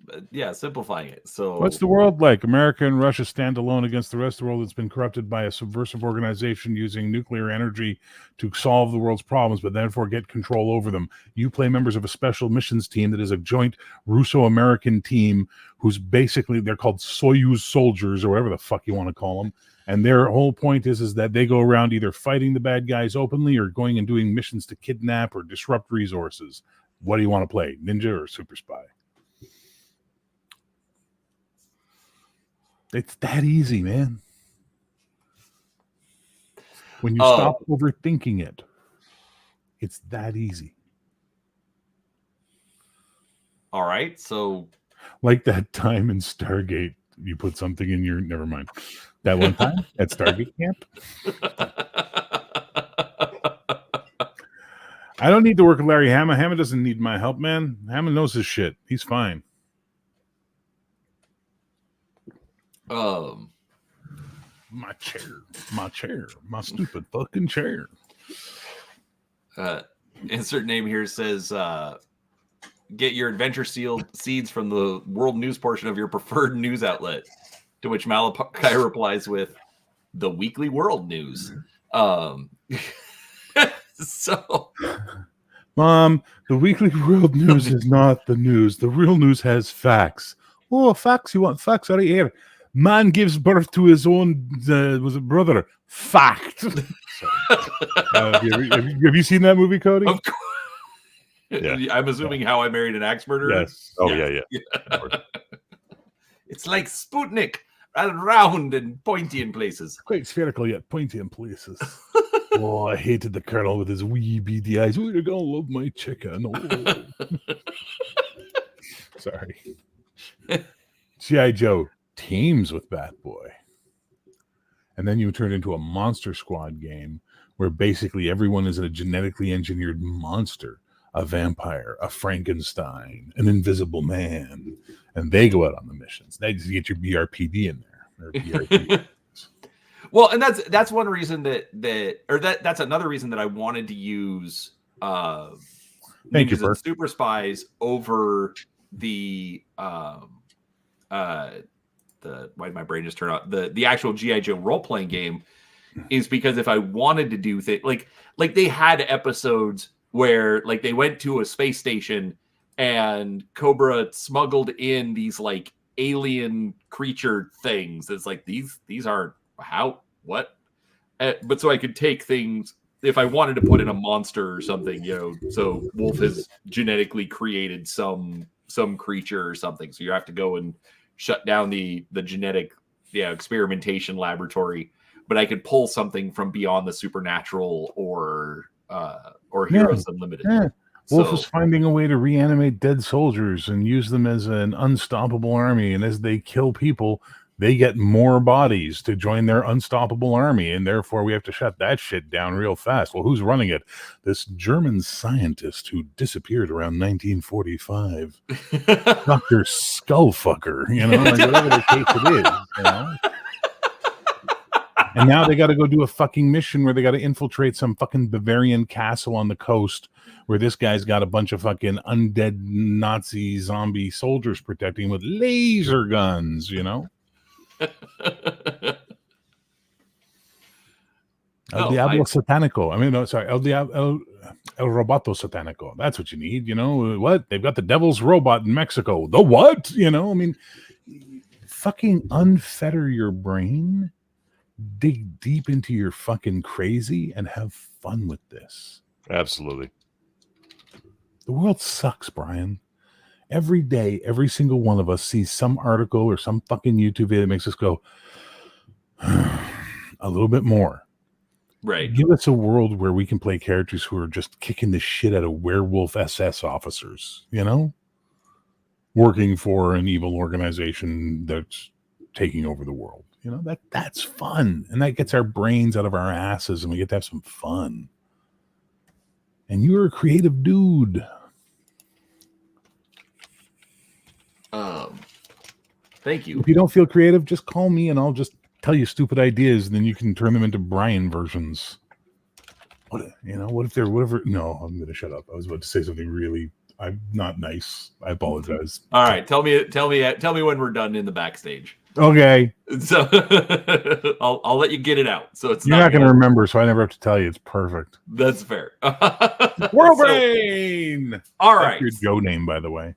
simplifying it. So, what's the world like? America and Russia stand alone against the rest of the world that's been corrupted by a subversive organization using nuclear energy to solve the world's problems, but therefore get control over them. You play members of a special missions team that is a joint Russo-American team who's basically, they're called Soyuz soldiers or whatever the fuck you want to call them. And their whole point is that they go around either fighting the bad guys openly or going and doing missions to kidnap or disrupt resources. What do you want to play, ninja or super spy? It's that easy, man. When you stop overthinking it, it's that easy. All right, so like that time in Stargate, you put something in your, never mind. That one time at Stargate camp. I don't need to work with Larry Hama. Hama doesn't need my help, man. Hama knows his shit. He's fine. My chair, my stupid fucking chair. Insert name here says, get your adventure seeds from the world news portion of your preferred news outlet. To which Malachi replies with, the Weekly World News. So, Mom, the Weekly World News is not the news. The real news has facts. Oh, facts? You want facts? Right here. Man gives birth to his own was it brother? Fact. Have you seen that movie, Cody? of course. Yeah. I'm assuming How I Married an Axe Murderer. Yes. Oh, yeah. It's like Sputnik, round and pointy in places. Quite spherical yet pointy in places. Oh, I hated the Colonel with his wee beady eyes. Oh, you're gonna love my chicken. Oh. Sorry. G.I. Joe teams with Batboy. And then you turn into a Monster Squad game where basically everyone is a genetically engineered monster. A vampire, a Frankenstein, an invisible man. And they go out on the missions. They just get your BRPD in there. Or BRPD. Well, and that's one reason that's another reason that I wanted to use Ninjas and Super Spies over the why did my brain just turn out the actual G.I. Joe role-playing game is because if I wanted to do things like they had episodes where like they went to a space station and Cobra smuggled in these like alien creature things. It's like these aren't what? But so I could take things if I wanted to put in a monster or something, so Wolf has genetically created some creature or something. So you have to go and shut down the genetic experimentation laboratory. But I could pull something from beyond the supernatural or Heroes Unlimited. Yeah. Wolf is finding a way to reanimate dead soldiers and use them as an unstoppable army. And as they kill people, they get more bodies to join their unstoppable army. And therefore, we have to shut that shit down real fast. Well, who's running it? This German scientist who disappeared around 1945. Dr. Skullfucker, like whatever the case it is, And now they got to go do a fucking mission where they got to infiltrate some fucking Bavarian castle on the coast where this guy's got a bunch of fucking undead Nazi zombie soldiers protecting him with laser guns, El Diablo Satanico. El Roboto Satanico. That's what you need, What? They've got the devil's robot in Mexico. The what? Fucking unfetter your brain. Dig deep into your fucking crazy and have fun with this. Absolutely. The world sucks, Brian. Every day, every single one of us sees some article or some fucking YouTube video that makes us go a little bit more. Right. Give us a world where we can play characters who are just kicking the shit out of werewolf SS officers, working for an evil organization that's taking over the world. That's fun. And that gets our brains out of our asses and we get to have some fun. And you're a creative dude. Thank you. If you don't feel creative, just call me and I'll just tell you stupid ideas and then you can turn them into Brian versions. What if they're whatever? No, I'm going to shut up. I was about to say something really I'm not nice. I apologize. All right. Tell me when we're done in the backstage. Okay. So I'll let you get it out. So you're not going to remember, so I never have to tell you. It's perfect. That's fair. World Brain. All right. That's your Joe name, by the way.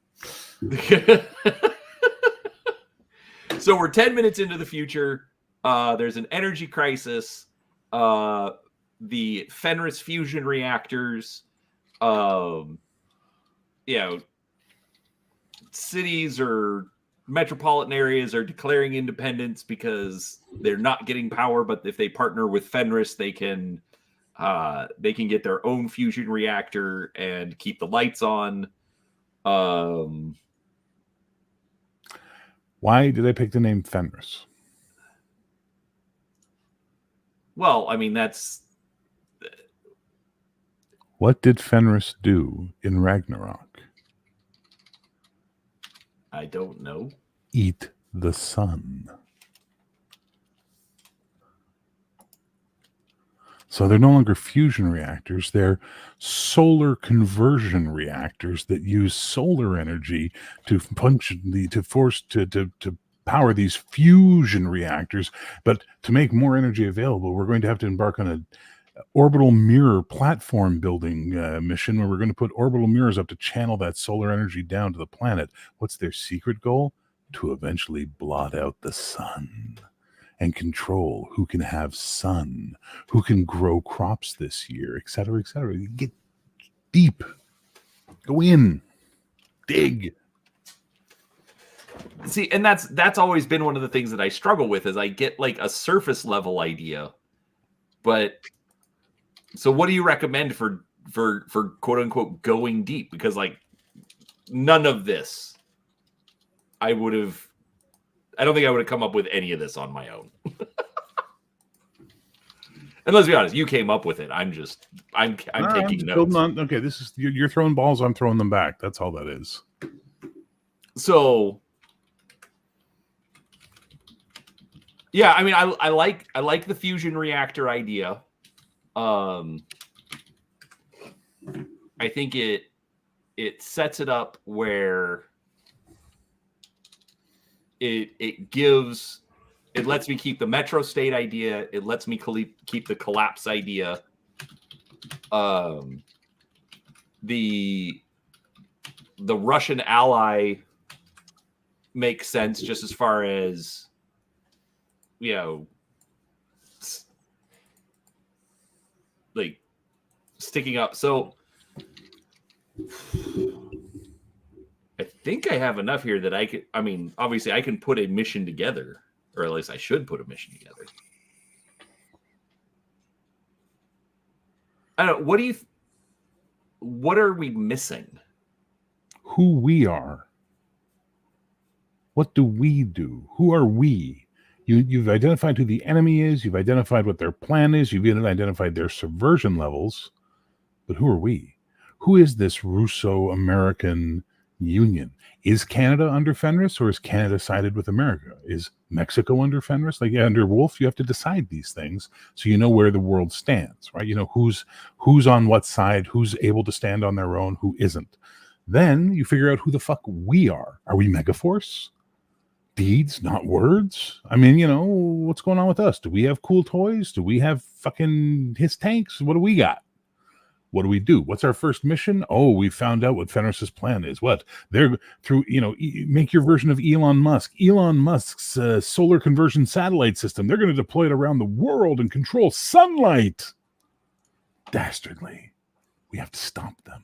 So we're 10 minutes into the future. There's an energy crisis. The Fenris fusion reactors. Cities or metropolitan areas are declaring independence because they're not getting power, but if they partner with Fenris, they can get their own fusion reactor and keep the lights on. Why did I pick the name Fenris? Well, I mean, that's... What did Fenris do in Ragnarok? I don't know. Eat the sun. So they're no longer fusion reactors. They're solar conversion reactors that use solar energy to power these fusion reactors. But to make more energy available, we're going to have to embark on a orbital mirror platform building mission where we're going to put orbital mirrors up to channel that solar energy down to the planet. What's their secret goal? To eventually blot out the sun and control who can have sun, who can grow crops this year, et cetera, et cetera. You get deep, go in, dig. See, and that's always been one of the things that I struggle with is I get like a surface level idea, but so what do you recommend for quote unquote going deep? Because like none of this I don't think I would have come up with any of this on my own. And let's be honest, you came up with it. I'm taking notes. Okay, this is you're throwing balls, I'm throwing them back. That's all that is. So yeah, I mean I like the fusion reactor idea. I think it sets it up where it lets me keep the metro state idea. It lets me keep the collapse idea. The Russian ally makes sense just as far as, you know, like sticking up. So I think I have enough here that obviously I can put a mission together, or at least I should put a mission together. I don't know. What are we missing? Who we are. What do we do? Who are we? You've identified who the enemy is. You've identified what their plan is. You've even identified their subversion levels. But who are we? Who is this Russo-American union? Is Canada under Fenris, or is Canada sided with America? Is Mexico under Fenris? Like under Wolf, you have to decide these things so you know where the world stands, right? You know who's on what side, who's able to stand on their own, who isn't. Then you figure out who the fuck we are. Are we Megaforce? Deeds, not words. I mean, you know, what's going on with us? Do we have cool toys? Do we have fucking his tanks? What do we got? What do we do? What's our first mission? Oh, we found out what Fenris's plan is. What? They're through, you know, make your version of Elon Musk. Elon Musk's solar conversion satellite system. They're going to deploy it around the world and control sunlight. Dastardly. We have to stop them.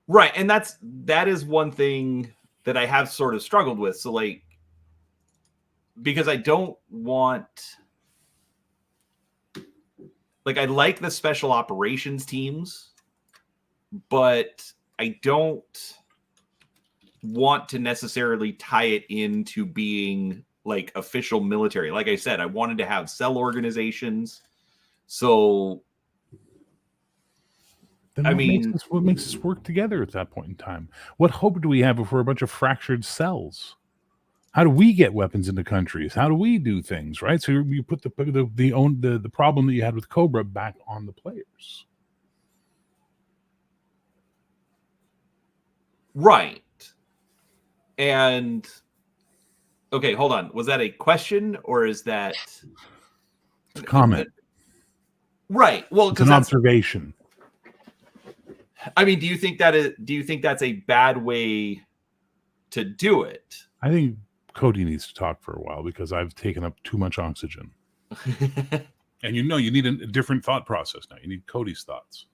Right. And that is one thing that I have sort of struggled with. So like, because I don't want, like, I like the special operations teams, but I don't want to necessarily tie it into being like official military. Like I said, I wanted to have cell organizations. So, then what makes us work together at that point in time? What hope do we have if we're a bunch of fractured cells? How do we get weapons into countries? How do we do things, right? So you put the problem that you had with Cobra back on the players. Right. And okay, hold on. Was that a question or is that it's a comment? Right. Well, it's an observation. I mean, do you think that's a bad way to do it? I think Cody needs to talk for a while because I've taken up too much oxygen. And you need a different thought process now. You need Cody's thoughts.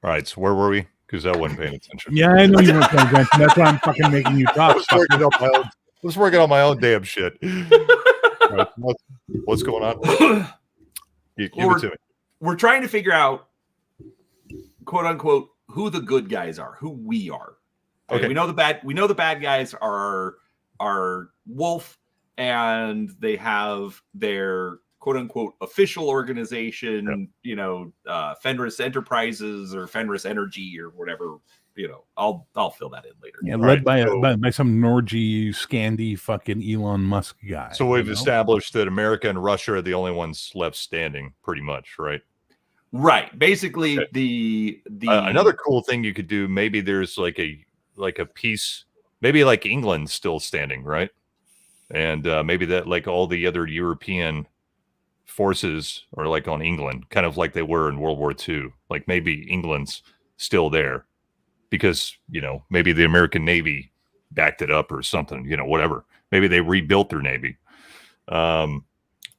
All right, so where were we? Because I wasn't paying attention. Yeah, I know you weren't paying attention. That's why I'm fucking making you talk. I was working on my own damn shit. Right, what's going on? Give it to me. We're trying to figure out, quote unquote, who the good guys are, who we are. Okay. We know the bad guys are Wolf, and they have their quote unquote official organization, Fenris Enterprises or Fenris Energy or whatever I'll fill that in later. Yeah, Right, led by some Norgy Scandi fucking Elon Musk guy. So we've established that America and Russia are the only ones left standing, pretty much, right? Right. Basically, Okay. the Another cool thing you could do, maybe there's like a piece, maybe like England's still standing, right? And maybe that like all the other European forces are like on England, kind of like they were in World War II. Like maybe England's still there because, maybe the American Navy backed it up or something, whatever. Maybe they rebuilt their Navy.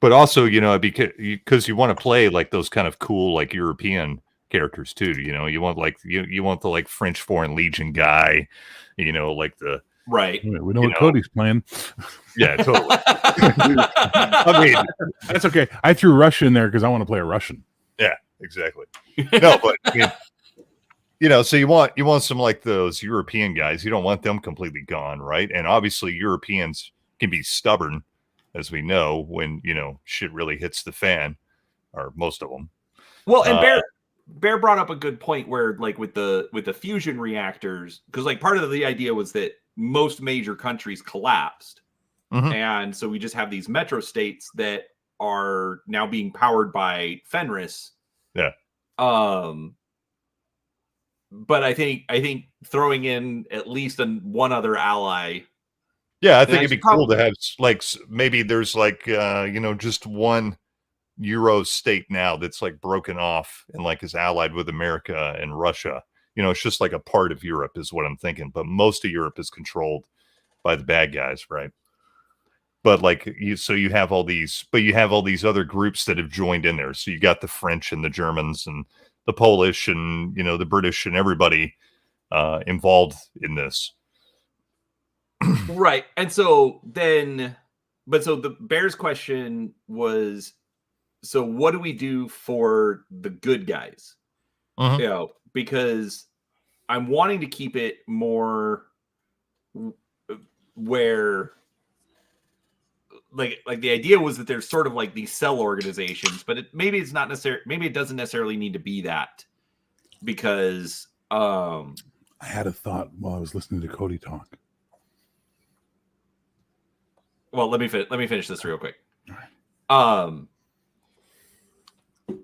But also, because you want to play like those kind of cool, like European characters too. You want like you want the like French Foreign Legion guy, like the right. We know what Cody's playing. Yeah, totally. I mean, that's okay. I threw Russia in there because I want to play a Russian. Yeah, exactly. No, but so you want some like those European guys. You don't want them completely gone, right? And obviously, Europeans can be stubborn, as we know, when shit really hits the fan, or most of them. Well, and Bear brought up a good point where, like, with the fusion reactors, because like part of the idea was that most major countries collapsed, and so we just have these metro states that are now being powered by Fenris. Yeah. But I think throwing in at least one other ally. Yeah, I think it'd be cool to have like maybe there's like just one Euro state now that's like broken off and like is allied with America and Russia. It's just like a part of Europe is what I'm thinking. But most of Europe is controlled by the bad guys, right? But like you have all these other groups that have joined in there. So you got the French and the Germans and the Polish and the British and everybody involved in this. Right. And so the Bears question was, so what do we do for the good guys? Because I'm wanting to keep it more where like the idea was that there's sort of like these cell organizations, but maybe it doesn't necessarily need to be that, because I had a thought while I was listening to Cody talk. Well, let me finish this real quick. All right.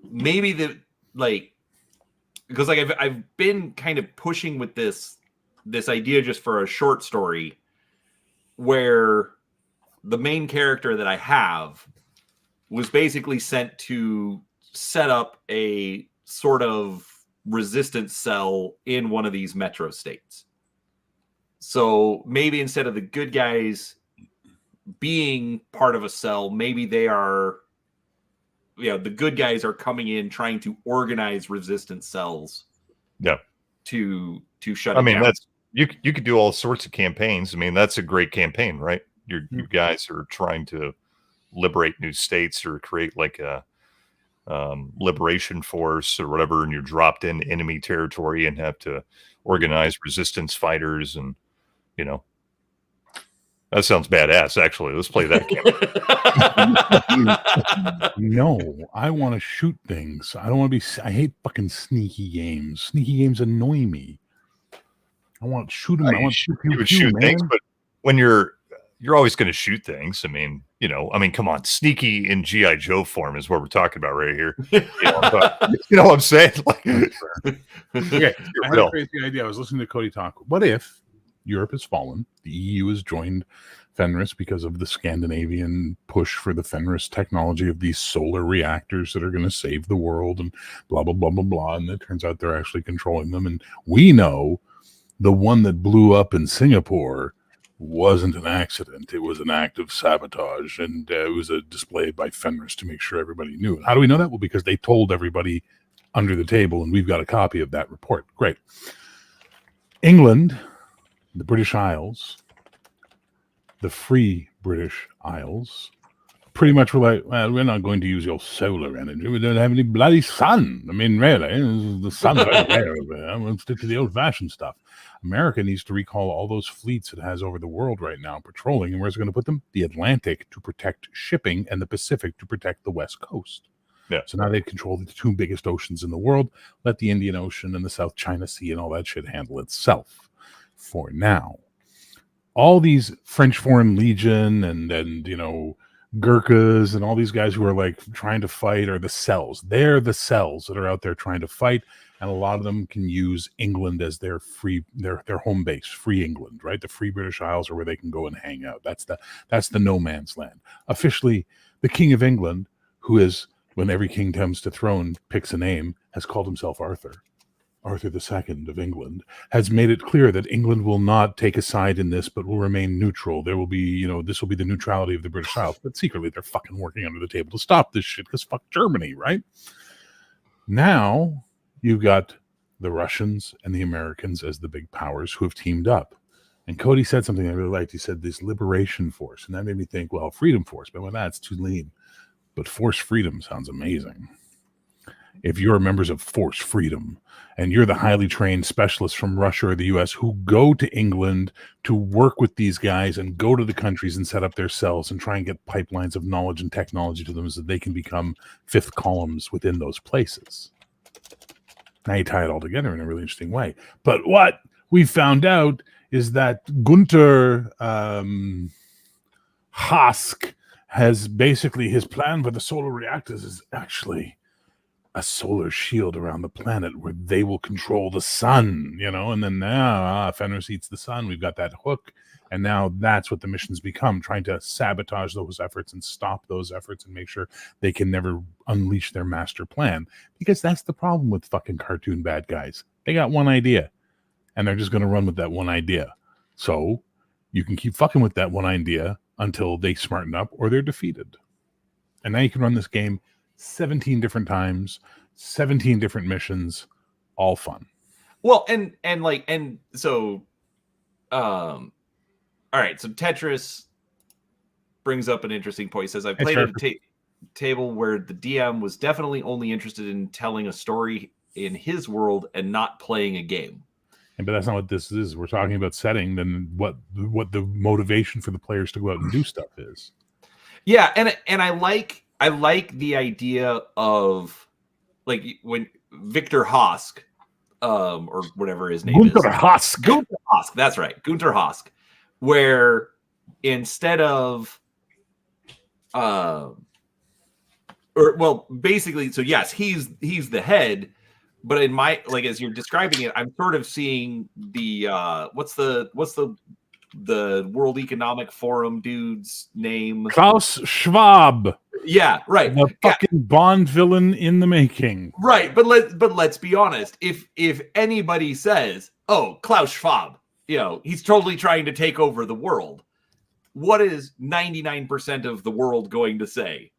Maybe because like I've been kind of pushing with this idea just for a short story where the main character that I have was basically sent to set up a sort of resistance cell in one of these metro states. So maybe instead of the good guys being part of a cell, maybe they are, the good guys are coming in trying to organize resistance cells. Yeah. To shut it down. That's you could do all sorts of campaigns. That's a great campaign, right? You guys are trying to liberate new states or create like a liberation force or whatever, and you're dropped in enemy territory and have to organize resistance fighters, and that sounds badass. Actually, let's play that game. No, I want to shoot things. I don't want to be. I hate fucking sneaky games. Sneaky games annoy me. I want to shoot them. I want to shoot things, but when you're always going to shoot things. Come on, sneaky in G.I. Joe form is what we're talking about right here. You know what I'm saying? Okay, I had a crazy idea. I was listening to Cody talk. What if Europe has fallen? The EU has joined Fenris because of the Scandinavian push for the Fenris technology of these solar reactors that are going to save the world and blah, blah, blah, blah, blah. And it turns out they're actually controlling them. And we know the one that blew up in Singapore wasn't an accident. It was an act of sabotage, and it was a display by Fenris to make sure everybody knew. How do we know that? Well, because they told everybody under the table, and we've got a copy of that report. Great. England, the British Isles, the Free British Isles, pretty much were like, well, we're not going to use your solar energy. We don't have any bloody sun. Really, the sun's right there. We'll stick to the old-fashioned stuff. America needs to recall all those fleets it has over the world right now patrolling. And where's it going to put them? The Atlantic to protect shipping and the Pacific to protect the West Coast. Yeah. So now they control the two biggest oceans in the world. Let the Indian Ocean and the South China Sea and all that shit handle itself for now. All these French Foreign Legion and Gurkhas and all these guys who are like trying to fight are the cells. They're the cells that are out there trying to fight, and a lot of them can use England as their home base, free England, right? The free British Isles are where they can go and hang out. That's the no man's land. Officially, the King of England, who is, when every king comes to throne, picks a name, has called himself Arthur II of England, has made it clear that England will not take a side in this, but will remain neutral. There will be, this will be the neutrality of the British Isles. But secretly, they're fucking working under the table to stop this shit because fuck Germany, right? Now, you've got the Russians and the Americans as the big powers who have teamed up. And Cody said something I really liked. He said this liberation force. And that made me think, well, freedom force. But that's too lean. But force freedom sounds amazing. If you're members of Force Freedom and you're the highly trained specialists from Russia or the US who go to England to work with these guys and go to the countries and set up their cells and try and get pipelines of knowledge and technology to them so that they can become fifth columns within those places. Now you tie it all together in a really interesting way. But what we found out is that Gunter Hask has basically, his plan for the solar reactors is actually a solar shield around the planet where they will control the sun, and then now Fenris eats the sun. We've got that hook, and now that's what the missions become, trying to sabotage those efforts and stop those efforts and make sure they can never unleash their master plan, because that's the problem with fucking cartoon bad guys. They got one idea, and they're just going to run with that one idea. So you can keep fucking with that one idea until they smarten up or they're defeated. And now you can run this game 17 different times, 17 different missions, all fun. Well, so all right, so Tetris brings up an interesting point. He says, I played at a table where the DM was definitely only interested in telling a story in his world and not playing a game. But that's not what this is. We're talking about setting, then what the motivation for the players to go out and do stuff is. Yeah, and I like the idea of, like, when Victor Hosk, or whatever his name is. Gunter Hask, that's right. Gunter Hask, where instead of basically, so yes, he's the head, but in my, like, as you're describing it, I'm sort of seeing the what's the World Economic Forum dude's name? Klaus Schwab. Yeah, right. The fucking Bond villain in the making. Right, but let's be honest. If anybody says, "Oh, Klaus Schwab," he's totally trying to take over the world, what is 99% of the world going to say?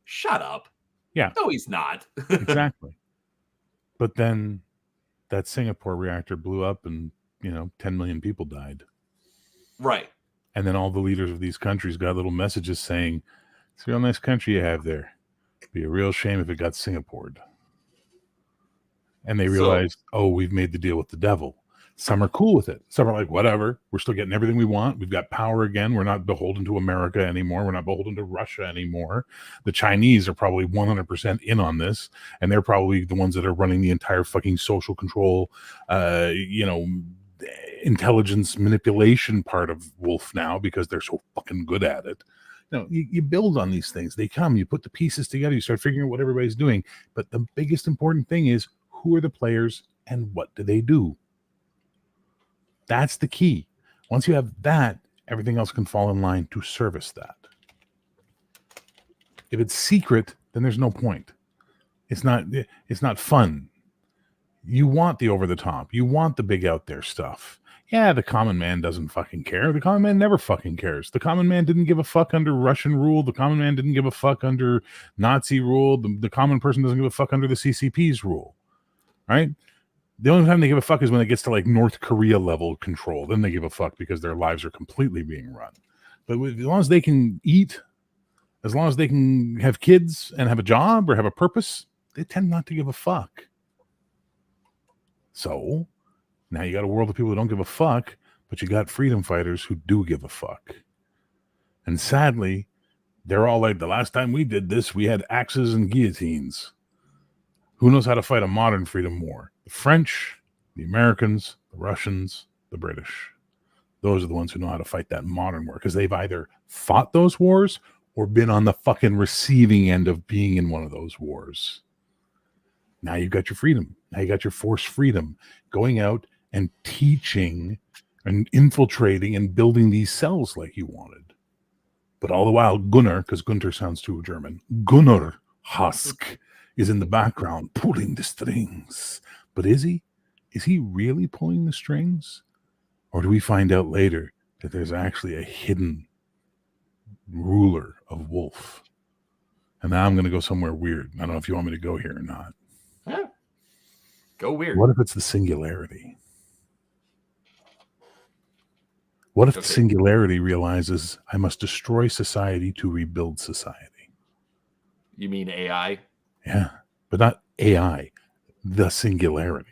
Shut up. Yeah. No, he's not. Exactly. But then that Singapore reactor blew up and, 10 million people died. Right. And then all the leaders of these countries got little messages saying, it's a real nice country you have there. It'd be a real shame if it got Singapored. And they realized, we've made the deal with the devil. Some are cool with it. Some are like, whatever. We're still getting everything we want. We've got power again. We're not beholden to America anymore. We're not beholden to Russia anymore. The Chinese are probably 100% in on this. And they're probably the ones that are running the entire fucking social control, intelligence manipulation part of Wolf now, because they're so fucking good at it. You build on these things. They come, you put the pieces together, you start figuring out what everybody's doing. But the biggest important thing is, who are the players and what do they do? That's the key. Once you have that, everything else can fall in line to service that. If it's secret, then there's no point. It's not fun. You want the over the top. You want the big out there stuff. Yeah, the common man doesn't fucking care. The common man never fucking cares. The common man didn't give a fuck under Russian rule. The common man didn't give a fuck under Nazi rule. The common person doesn't give a fuck under the CCP's rule. Right? The only time they give a fuck is when it gets to like North Korea level control. Then they give a fuck because their lives are completely being run. But as long as they can eat, as long as they can have kids and have a job or have a purpose, they tend not to give a fuck. So now you got a world of people who don't give a fuck, but you got freedom fighters who do give a fuck. And sadly, They're all like, the last time we did this, we had axes and guillotines. Who knows how to fight a modern freedom war? The French, the Americans, the Russians, the British. Those are the ones who know how to fight that modern war because they've either fought those wars or been on the fucking receiving end of being in one of those wars. Now you've got your freedom. Now you got your forced freedom, going out and teaching and infiltrating and building these cells like you wanted. But all the while, Gunnar, because Gunter sounds too German, Gunnar Husk is in the background pulling the strings. But is he? Is he really pulling the strings? Or do we find out later that there's actually a hidden ruler of Wolf? And now I'm going to go somewhere weird. I don't know if you want me to go here or not. Yeah. Go weird. What if it's the singularity? What if the singularity realizes I must destroy society to rebuild society? You mean AI? Yeah, but not AI, the singularity.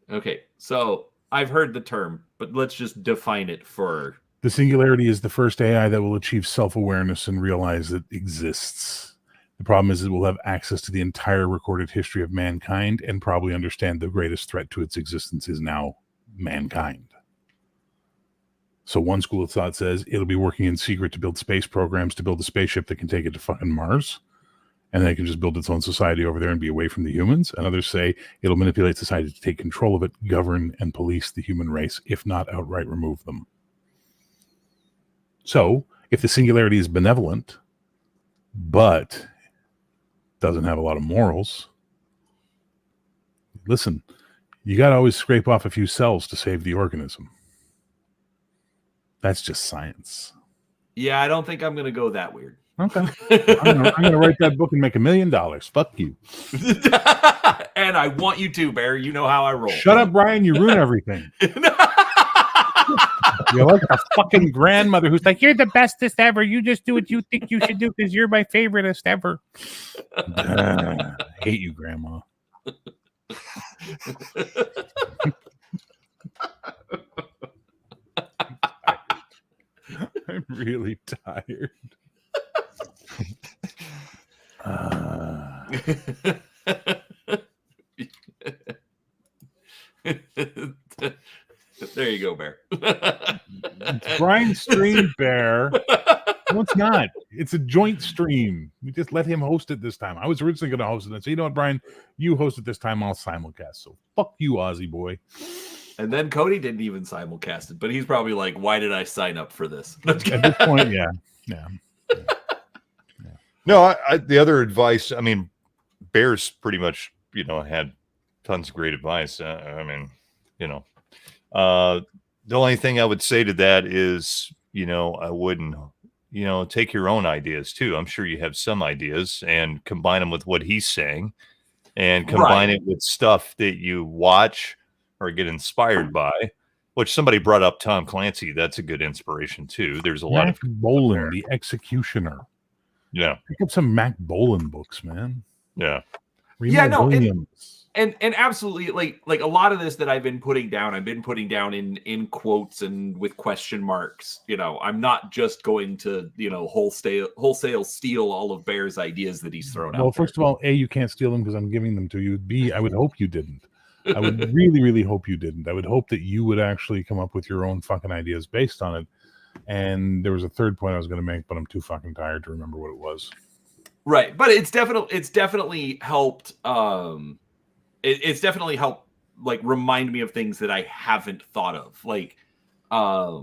Okay, so I've heard the term, but let's just define it for... The singularity is the first AI that will achieve self-awareness and realize it exists. The problem is it will have access to the entire recorded history of mankind and probably understand the greatest threat to its existence is now mankind. So one school of thought says it'll be working in secret to build space programs to build a spaceship that can take it to fucking Mars. And then it can just build its own society over there and be away from the humans. And others say it'll manipulate society to take control of it, govern and police the human race, if not outright remove them. So if the singularity is benevolent, but doesn't have a lot of morals, listen, you got to always scrape off a few cells to save the organism. That's just science. Yeah, I don't think I'm going to go that weird. Okay. I'm gonna write that book and make $1 million. Fuck you. And I want you to, Bear. You know how I roll. Shut up, Brian. You ruin everything. You're like a fucking grandmother who's like, you're the bestest ever. You just do what you think you should do because you're my favoriteest ever. I hate you, Grandma. I'm really tired. There you go, Bear. It's Brian's stream, Bear. No, it's not. It's a joint stream. We just let him host it this time. I was originally going to host it and say, you know what, Brian, you host it this time. I'll simulcast. So fuck you, Aussie boy. And then Cody didn't even simulcast it, but he's probably like, why did I sign up for this? At this point, yeah. No, the other advice, I mean, Bear's pretty much, had tons of great advice. The only thing I would say to that is, I wouldn't, take your own ideas too. I'm sure you have some ideas and combine them with what he's saying and combine it with stuff that you watch or get inspired by, which somebody brought up Tom Clancy. That's a good inspiration too. There's a lot of Bolan, the Executioner. Yeah. Pick up some Mac Bolan books, man. Yeah. And absolutely, like a lot of this that I've been putting down in quotes and with question marks. I'm not just going to, wholesale steal all of Bear's ideas that he's thrown out. Well, first of all, A, you can't steal them because I'm giving them to you. B, I would hope you didn't. I would really, really hope you didn't. I would hope that you would actually come up with your own fucking ideas based on it. And there was a third point I was going to make, but I'm too fucking tired to remember what it was. Right, but it's definitely helped. It's definitely helped, like, remind me of things that I haven't thought of. Like, I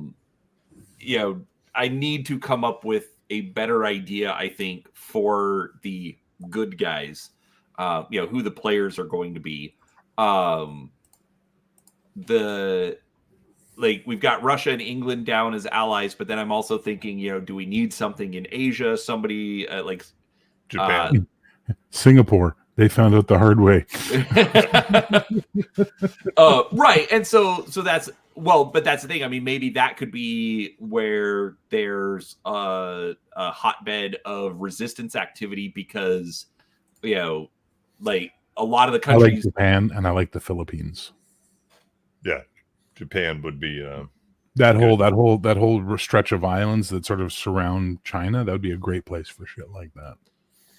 need to come up with a better idea, I think, for the good guys. Who the players are going to be. We've got Russia and England down as allies, but then I'm also thinking, do we need something in Asia? Somebody like Japan, Singapore. They found out the hard way. Right. And so that's, but that's the thing. I mean, maybe that could be where there's a hotbed of resistance activity because, like a lot of the countries. I like Japan and I like the Philippines. Yeah. Japan would be That whole stretch of islands that sort of surround China, that would be a great place for shit like that.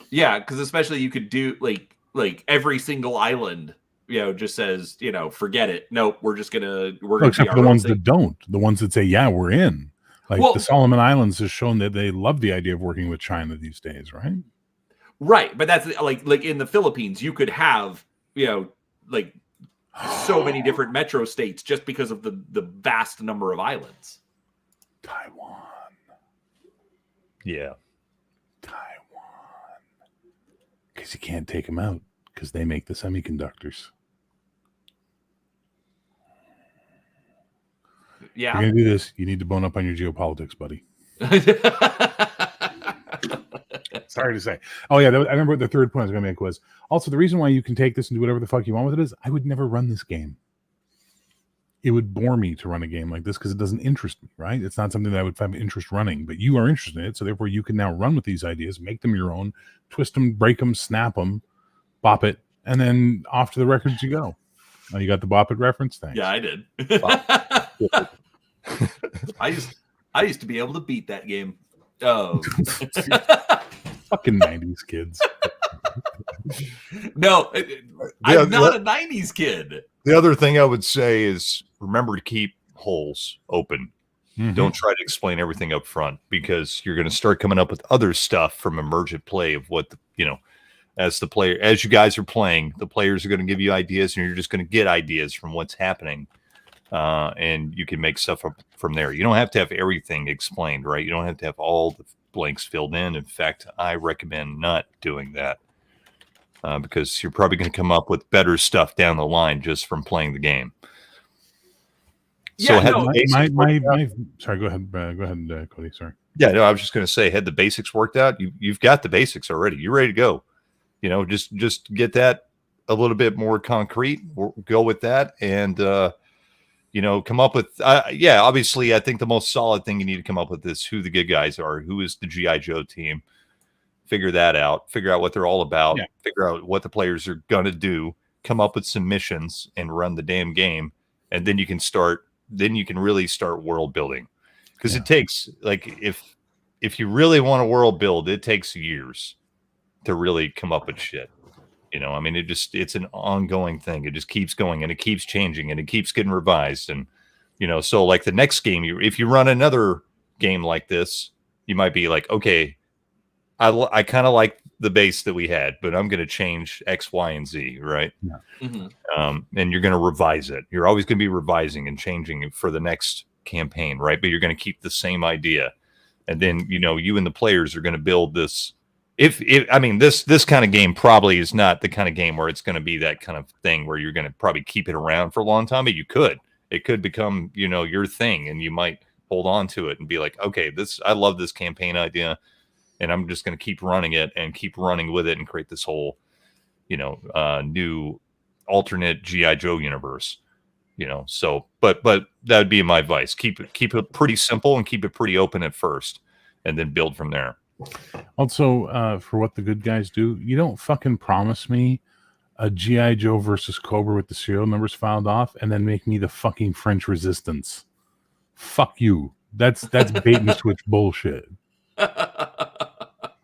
Yeah, because especially you could do like every single island, just says, forget it. Nope, we're gonna Except be for the our own ones thing. that don't, the ones that say, yeah, we're in. Like the Solomon Islands has shown that they love the idea of working with China these days, right? Right, but that's like in the Philippines, you could have like so many different metro states just because of the vast number of islands. Taiwan. Yeah. Taiwan. Because you can't take them out because they make the semiconductors. Yeah. If you're going to do this, you need to bone up on your geopolitics, buddy. Sorry to say. Oh, yeah. I remember what the third point I was going to make was also the reason why you can take this and do whatever the fuck you want with it is I would never run this game. It would bore me to run a game like this because it doesn't interest me, right? It's not something that I would find interest running, but you are interested in it. So therefore you can now run with these ideas, make them your own, twist them, break them, snap them, bop it, and then off to the records you go. Oh, you got the bop it reference? Thanks. Yeah, I did. I used to be able to beat that game. Oh. Fucking 90s kids. No, I'm not a 90s kid. The other thing I would say is remember to keep holes open. Mm-hmm. Don't try to explain everything up front because you're going to start coming up with other stuff from emergent play of what, as you guys are playing, the players are going to give you ideas and you're just going to get ideas from what's happening. And you can make stuff up from there. You don't have to have everything explained, right? You don't have to have all the blanks filled in. In fact, I recommend not doing that. Because you're probably going to come up with better stuff down the line just from playing the game. Yeah, sorry, go ahead, Cody. Sorry. Yeah, no, I was just going to say, had the basics worked out, you've got the basics already. You're ready to go. Just get that a little bit more concrete. Go with that, and come up with. Obviously, I think the most solid thing you need to come up with is who the good guys are. Who is the GI Joe team? Figure that out. Figure out what they're all about. Yeah. Figure out what the players are going to do. Come up with some missions and run the damn game. And then you can start. Then you can really start world building. Because it takes if you really want to world build, it takes years to really come up with shit. I mean, it's an ongoing thing. It just keeps going and it keeps changing and it keeps getting revised. And so like the next game, if you run another game like this, you might be like, okay. I kind of like the base that we had, but I'm going to change X, Y, and Z, right? Yeah. Mm-hmm. And you're going to revise it. You're always going to be revising and changing for the next campaign, right? But you're going to keep the same idea. And then, you and the players are going to build this. This kind of game probably is not the kind of game where it's going to be that kind of thing where you're going to probably keep it around for a long time, but it could become, your thing and you might hold on to it and be like, okay, I love this campaign idea. And I'm just going to keep running it and keep running with it and create this whole, new alternate GI Joe universe, So, but that would be my advice. Keep it pretty simple and keep it pretty open at first, and then build from there. Also, for what the good guys do, you don't fucking promise me a GI Joe versus Cobra with the serial numbers filed off, and then make me the fucking French Resistance. Fuck you. That's bait and switch bullshit.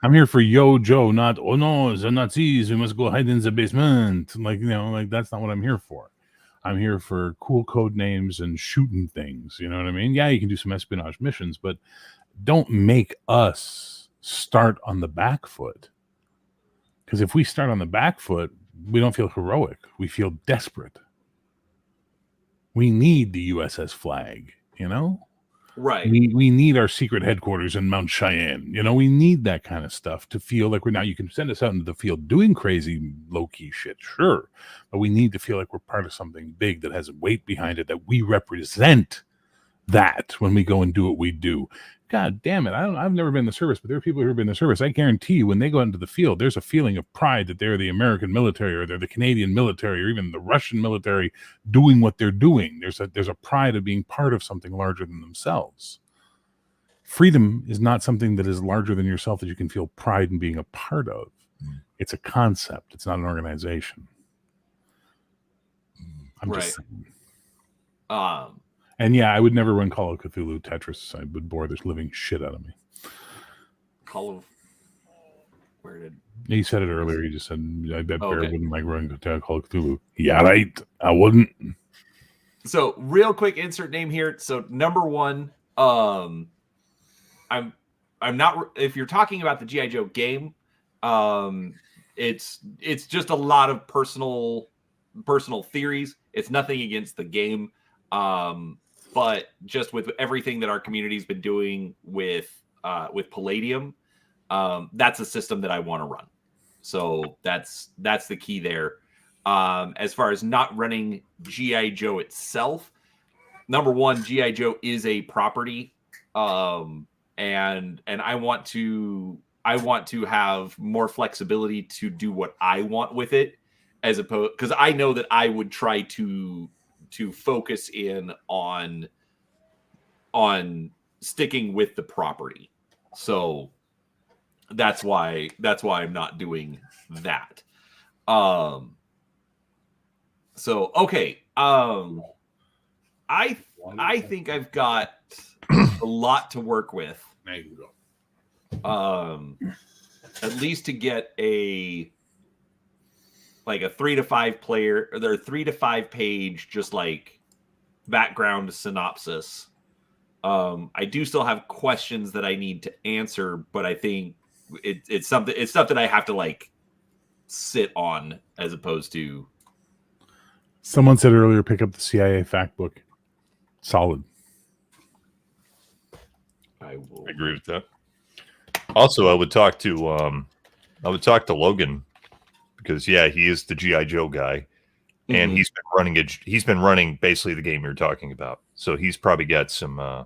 I'm here for Yo Joe, not oh no, the Nazis, we must go hide in the basement. That's not what I'm here for. I'm here for cool code names and shooting things. You know what I mean? Yeah, you can do some espionage missions, but don't make us start on the back foot. Because if we start on the back foot, we don't feel heroic. We feel desperate. We need the USS Flag, Right. We need our secret headquarters in Mount Cheyenne. We need that kind of stuff to feel like you can send us out into the field doing crazy low-key shit, sure. But we need to feel like we're part of something big that has weight behind it, that we represent that when we go and do what we do. God damn it. I've never been in the service, but there are people who have been in the service. I guarantee you when they go out into the field, there's a feeling of pride that they're the American military or they're the Canadian military or even the Russian military doing what they're doing. There's a pride of being part of something larger than themselves. Freedom is not something that is larger than yourself that you can feel pride in being a part of. It's a concept. It's not an organization. I'm just saying. And yeah, I would never run Call of Cthulhu Tetris. I would bore the living shit out of me. Call of where did He said it earlier. He just said, I bet Bear Okay. wouldn't like running Call of Cthulhu. Yeah, right. I wouldn't. So real quick insert name here. So number one, I'm not, if you're talking about the G.I. Joe game, it's just a lot of personal theories. It's nothing against the game. But just with everything that our community's been doing with Palladium, that's a system that I want to run. So that's the key there. As far as not running G.I. Joe itself, number one, G.I. Joe is a property. And I want to have more flexibility to do what I want with it, as opposed, because I know that I would try to focus in on sticking with the property. So that's why I'm not doing that. So okay. I think I've got a lot to work with. There you go. At least to get a 3 to 5 player, or 3 to 5 page, just like background synopsis. I do still have questions that I need to answer, but I think it's stuff that I have to like sit on, as opposed to. Someone said earlier, pick up the CIA fact book. Solid. I will agree with that. Also, I would talk to Logan, because he is the G.I. Joe guy, and he's been running basically the game you're talking about. So he's probably got some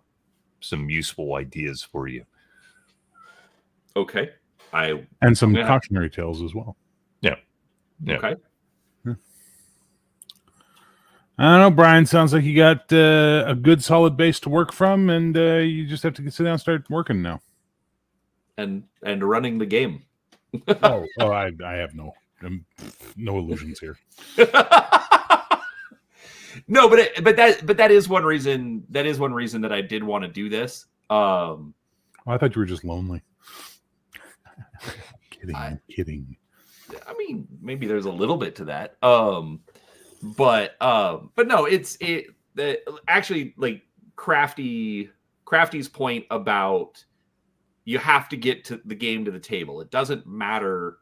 useful ideas for you. Okay. And some cautionary tales as well. Yeah. Okay. I don't know, Brian. Sounds like you got a good solid base to work from, and you just have to sit down and start working now. And running the game. I have no illusions here. No, but that is one reason. That is one reason that I did want to do this. I thought you were just lonely. I'm kidding. I mean, maybe there's a little bit to that. But no, actually, like Crafty's point about you have to get to the game to the table. It doesn't matter,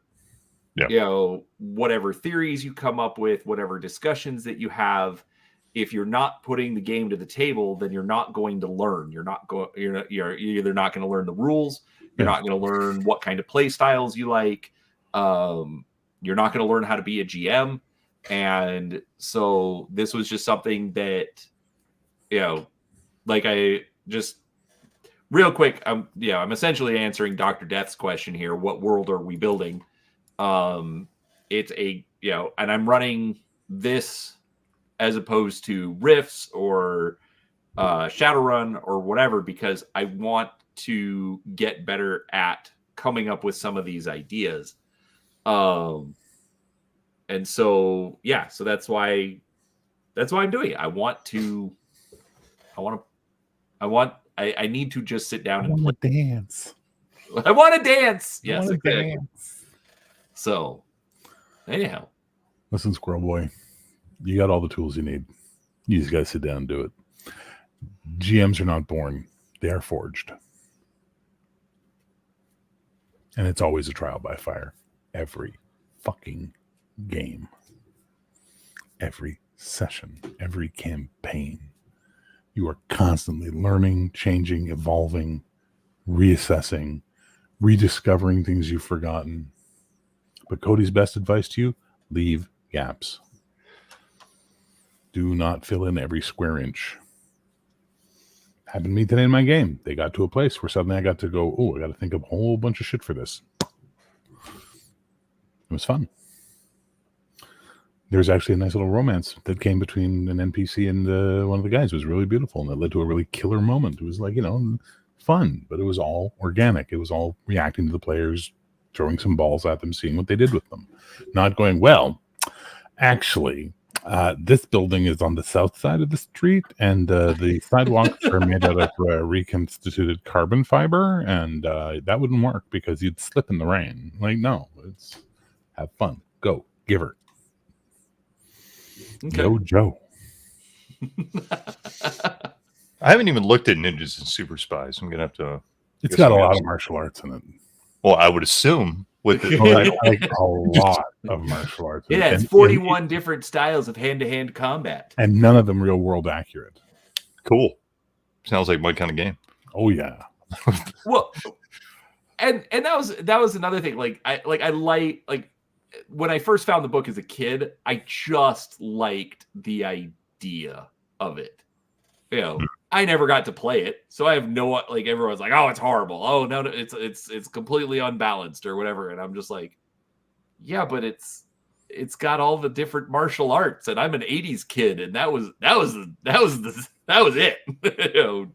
whatever theories you come up with, whatever discussions that you have. If you're not putting the game to the table, then you're not going to learn. You're either not going to learn the rules. You're not going to learn what kind of play styles you like. You're not going to learn how to be a GM. And so this was just something that, like I just real quick, I'm essentially answering Dr. Death's question here. What world are we building? It's and I'm running this as opposed to Rifts or Shadowrun or whatever, because I want to get better at coming up with some of these ideas. And so so that's why I'm doing it. I need to just sit down and play. Dance. I want to dance. Yes, exactly. Dance. So anyhow, listen, Squirrel Boy, you got all the tools you need. You just got to sit down and do it. GMs are not born. They are forged. And it's always a trial by fire. Every fucking game. Every session. Every campaign. You are constantly learning, changing, evolving, reassessing, rediscovering things you've forgotten. But Cody's best advice to you, leave gaps. Do not fill in every square inch. Happened to me today in my game. They got to a place where suddenly I got to go, I got to think of a whole bunch of shit for this. It was fun. There's actually a nice little romance that came between an NPC and one of the guys. It was really beautiful, and it led to a really killer moment. It was like, fun, but it was all organic. It was all reacting to the players, throwing some balls at them, seeing what they did with them. Not going, well, actually, This building is on the south side of the street, and the sidewalks are made out of reconstituted carbon fiber, and that wouldn't work because you'd slip in the rain. Like, no, it's have fun. Go, give her. Okay. Yo, Joe. I haven't even looked at Ninjas and Super Spies. I'm gonna have to. It's got a lot of martial arts in it. Well, I would assume with it, like a lot of martial arts. It has 41 different styles of hand-to-hand combat, and none of them real world accurate. Cool. Sounds like my kind of game. Oh yeah. Well, and that was another thing. Like when I first found the book as a kid, I just liked the idea of it. You know, I never got to play it, so I have no, like, everyone's like, oh, it's horrible. Oh no, it's completely unbalanced or whatever, and I'm just like, yeah, but it's got all the different martial arts, and I'm an '80s kid, and that was it. You know?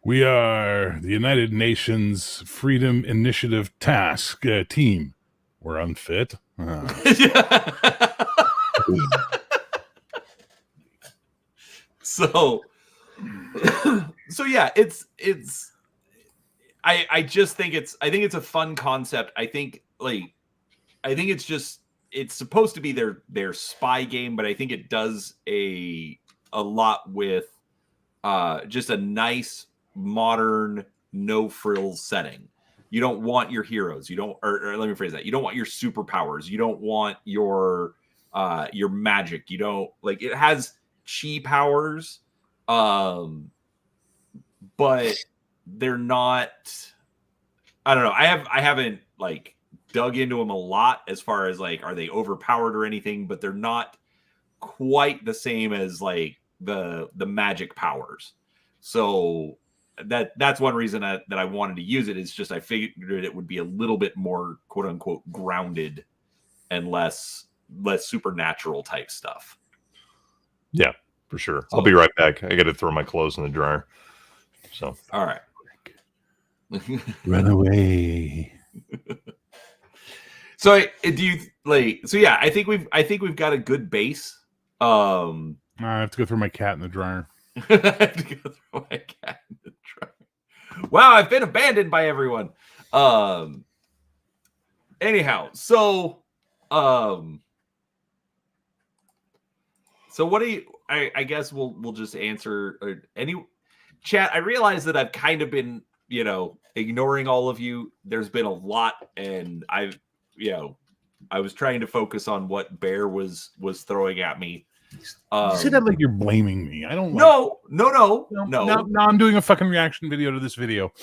We are the United Nations Freedom Initiative Task Team. We're unfit. So yeah, I just think it's a fun concept. I think it's supposed to be their spy game, but I think it does a lot with just a nice modern no frills setting. You don't want your heroes. You don't, or let me phrase that. You don't want your superpowers. You don't want your magic. You don't, like, it has chi powers, but they're not. I don't know. I haven't like dug into them a lot as far as like, are they overpowered or anything? But they're not quite the same as like the magic powers. So that's one reason that I wanted to use it, is just I figured it would be a little bit more quote unquote grounded and less supernatural type stuff. Yeah, for sure. I'll be right back. I got to throw my clothes in the dryer. So, all right. Run away. So do you like? So yeah, I think we've got a good base. I have to go throw my cat in the dryer. I have to go throw my cat in the dryer. Wow, I've been abandoned by everyone. Anyhow, so what do you? I guess we'll just answer any chat. I realize that I've kind of been, ignoring all of you. There's been a lot, and I was trying to focus on what Bear was throwing at me. You say that like you're blaming me. I don't. No. Now I'm doing a fucking reaction video to this video.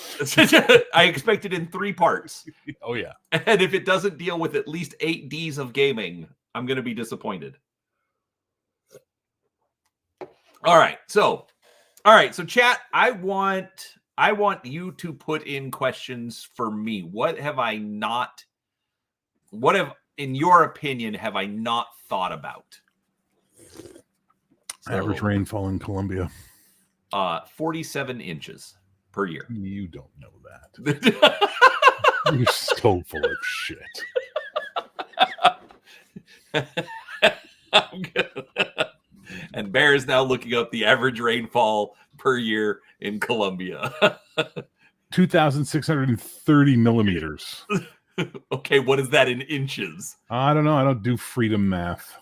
I expect it in 3 parts. Oh yeah. And if it doesn't deal with at least 8 Ds of gaming, I'm going to be disappointed. All right. So chat, I want you to put in questions for me. What have, in your opinion, have I not thought about? Average rainfall in Colombia. 47 inches per year. You don't know that. You're so full of shit. And Bear is now looking up the average rainfall per year in Colombia. 2,630 millimeters. Okay, what is that in inches? I don't know. I don't do freedom math.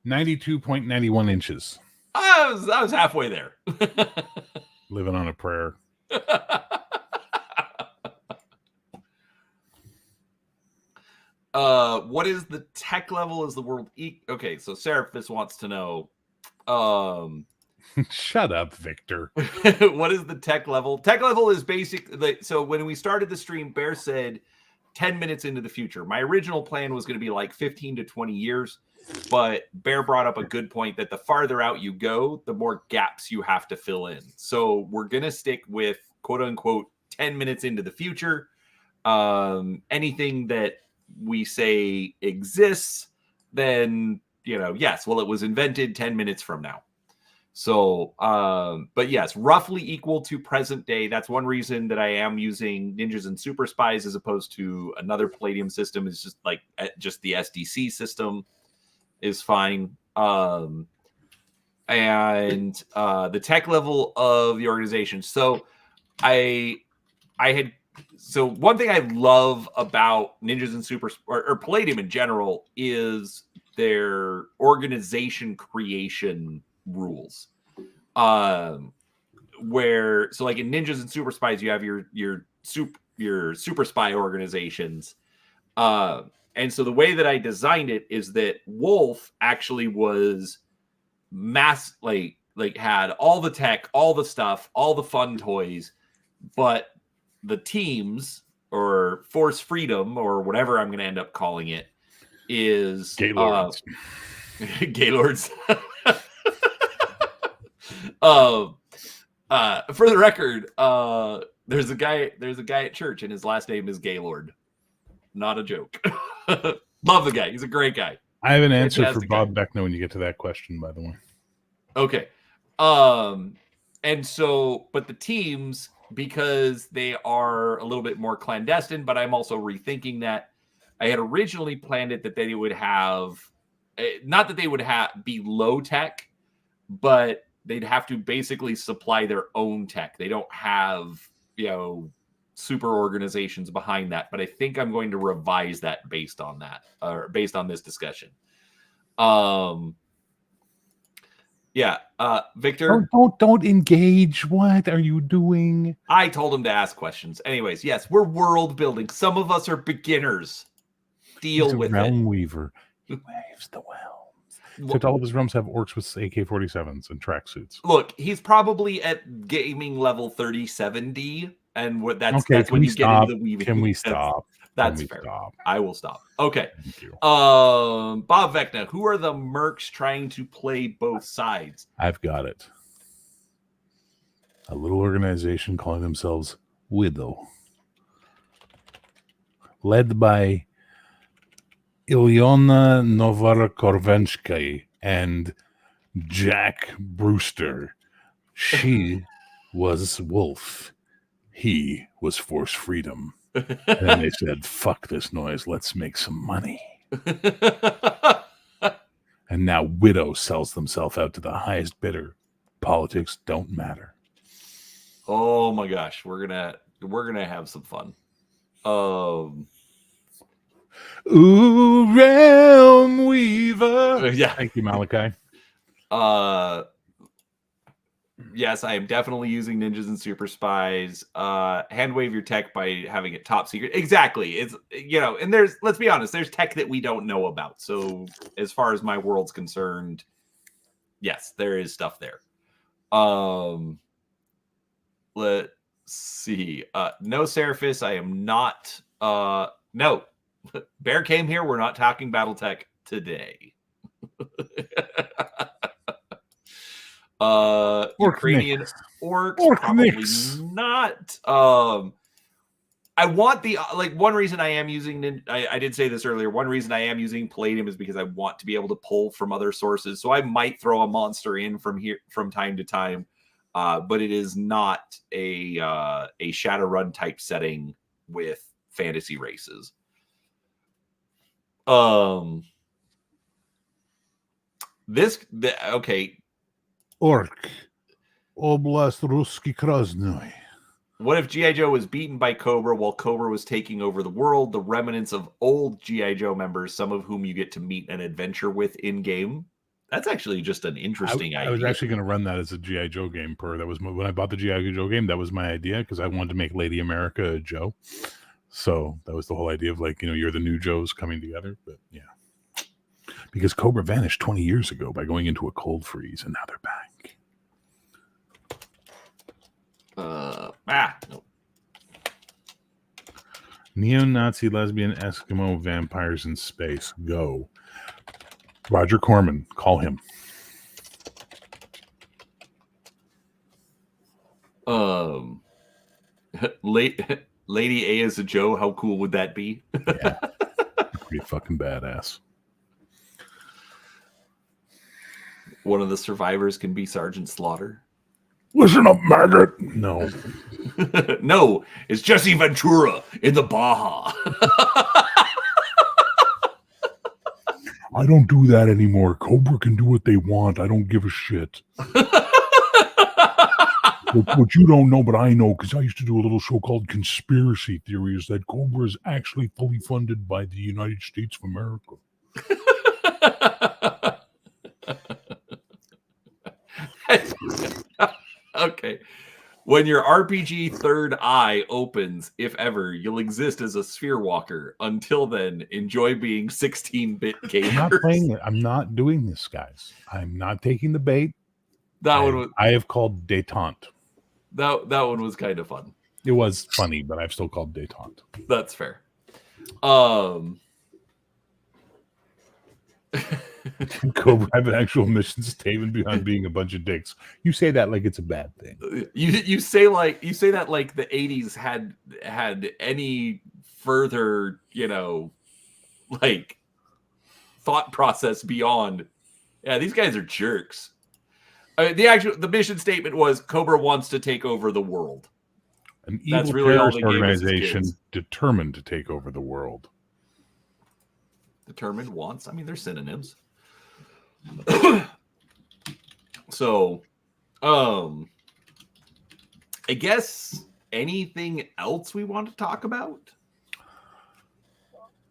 92.91 inches. I was halfway there. Living on a prayer. What is the tech level? Is the world okay? So Seraphis wants to know. Shut up, Victor. What is the tech level? Tech level is basic. So when we started the stream, Bear said 10 minutes into the future. My original plan was going to be like 15 to 20 years, but Bear brought up a good point that the farther out you go, the more gaps you have to fill in. So we're going to stick with quote unquote 10 minutes into the future. Anything that we say exists, then, yes, well, it was invented 10 minutes from now. So, but yes, roughly equal to present day. That's one reason that I am using ninjas and super spies as opposed to another Palladium system. Is just like just the SDC system is fine. And the tech level of the organization. So I had so one thing I love about ninjas and super or Palladium in general is their organization creation rules. Where so like in ninjas and super spies, you have your super spy organizations. And so the way that I designed it is that Wolf actually was like had all the tech, all the stuff, all the fun toys, but the teams or Force Freedom or whatever I'm going to end up calling it is Gaylords. Gaylords. For the record, there's a guy at church and his last name is Gaylord. Not a joke. Love the guy. He's a great guy. I have an answer for Bob Beckner when you get to that question, by the way. Okay. And so, but the teams, because they are a little bit more clandestine, but I'm also rethinking that. I had originally planned it that they would have, not that they would be low tech, but they'd have to basically supply their own tech. They don't have, super organizations behind that. But I think I'm going to revise that based on that, or based on this discussion. Yeah, Victor. Don't engage. What are you doing? I told him to ask questions. Anyways, yes, we're world building. Some of us are beginners. Deal with realm weaver. He waves the realms. Except all of his realms have orcs with AK-47s and tracksuits. Look, he's probably at gaming level 37D, and that's when you get into the weaving. Can we stop? That's fair. I will stop. Okay. Thank you. Bob Vecna, who are the mercs trying to play both sides? I've got it. A little organization calling themselves Widow, led by Ilyona Novorokorvenskaya and Jack Brewster. She was Wolf. He was Force Freedom. And then they said, fuck this noise. Let's make some money. And now Widow sells themselves out to the highest bidder. Politics don't matter. Oh my gosh. We're gonna have some fun. Ooh, Realm Weaver. Yeah. Thank you, Malachi. Yes, I am definitely using ninjas and super spies. Hand wave your tech by having it top secret. Exactly. It's and let's be honest, there's tech that we don't know about. So as far as my world's concerned, yes, there is stuff there. Let's see. No Seraphis, I am not no. Bear came here. We're not talking BattleTech today. Ukrainian orcs probably not. I want the one reason I am using I did say this earlier. One reason I am using Palladium is because I want to be able to pull from other sources. So I might throw a monster in from time to time, but it is not a Shadowrun type setting with fantasy races. Okay. Orc. Oblast Ruski Krasnoy. What if G.I. Joe was beaten by Cobra while Cobra was taking over the world? The remnants of old G.I. Joe members, some of whom you get to meet and adventure with in-game. That's actually just an interesting idea. I was actually going to run that as a G.I. Joe game. That was when I bought the G.I. Joe game. That was my idea because I wanted to make Lady America a Joe. So that was the whole idea of you're the new Joes coming together. But yeah. Because Cobra vanished 20 years ago by going into a cold freeze, and now they're back. No. Neo-Nazi lesbian Eskimo vampires in space. Go. Roger Corman. Call him. Lady A as a Joe. How cool would that be? Yeah. Pretty fucking badass. one of the survivors can be Sergeant Slaughter? Listen up, maggot. No. No, it's Jesse Ventura in the Baja. I don't do that anymore. Cobra can do what they want. I don't give a shit. What you don't know, but I know, because I used to do a little show called Conspiracy Theory, is that Cobra is actually fully funded by the United States of America. Okay. When your RPG third eye opens, if ever, you'll exist as a sphere walker. Until then, enjoy being 16-bit gamers. I'm not playing it. I'm not doing this, guys. I'm not taking the bait. I have called détente. That one was kind of fun. It was funny, but I've still called détente. That's fair. Cobra have an actual mission statement beyond being a bunch of dicks. You say that like it's a bad thing. You say that like the 80s had any further, like thought process beyond, yeah, these guys are jerks. The mission statement was Cobra wants to take over the world. An evil terrorist organization determined to take over the world. Determined, wants. I mean, they're synonyms. So, I guess anything else we want to talk about?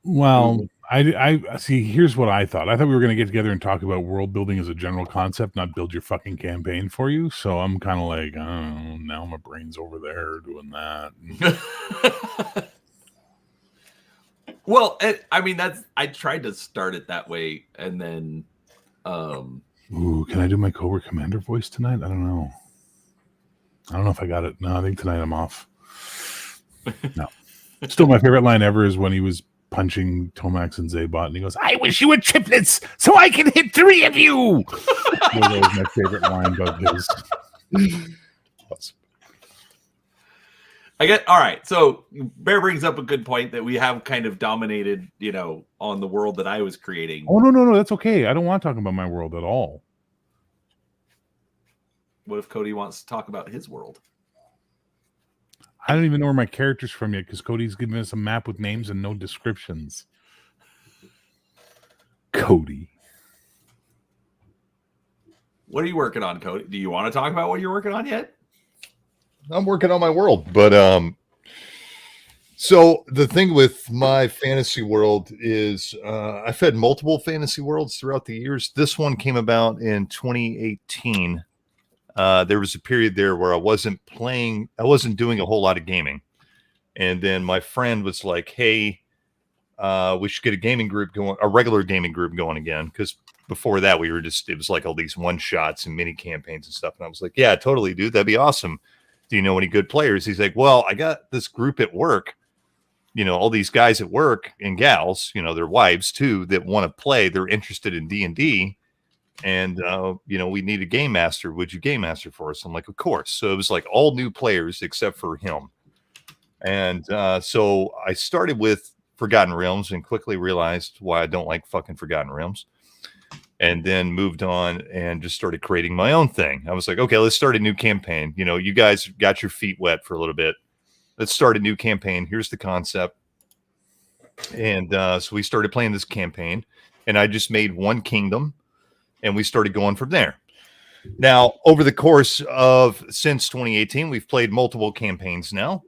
Well, I see. Here's what I thought. I thought we were going to get together and talk about world building as a general concept, not build your fucking campaign for you. So I'm kind of like, oh, now my brain's over there doing that. Well, I mean, I tried to start it that way, and then, ooh, can I do my Cobra Commander voice tonight? I don't know if I got it. No, I think tonight I'm off. No, still my favorite line ever is when he was punching Tomax and Zaybot, and he goes, "I wish you were triplets so I can hit 3 of you." That was my favorite line about his. Awesome. All right. So Bear brings up a good point that we have kind of dominated, on the world that I was creating. Oh, no, that's okay. I don't want to talk about my world at all. What if Cody wants to talk about his world? I don't even know where my character's from yet, because Cody's giving us a map with names and no descriptions. Cody. What are you working on, Cody? Do you want to talk about what you're working on yet? I'm working on my world, but so the thing with my fantasy world is I've had multiple fantasy worlds throughout the years. This one came about in 2018. There was a period there where I wasn't doing a whole lot of gaming, and then my friend was like, "Hey, we should get a regular gaming group going again," because before that it was like all these one shots and mini campaigns and stuff. And I was like, "Yeah, totally, dude, that'd be awesome. Do you know any good players?" He's like, "Well, I got this group at work, all these guys at work and gals, their wives too, that want to play. They're interested in D&D. And, we need a game master. Would you game master for us?" I'm like, "Of course." So it was like all new players except for him. And so I started with Forgotten Realms and quickly realized why I don't like fucking Forgotten Realms. And then moved on and just started creating my own thing. I was like, okay, let's start a new campaign. You guys got your feet wet for a little bit. Let's start a new campaign. Here's the concept. And so we started playing this campaign, and I just made one kingdom, and we started going from there. Now, over the course of since 2018, we've played multiple campaigns now,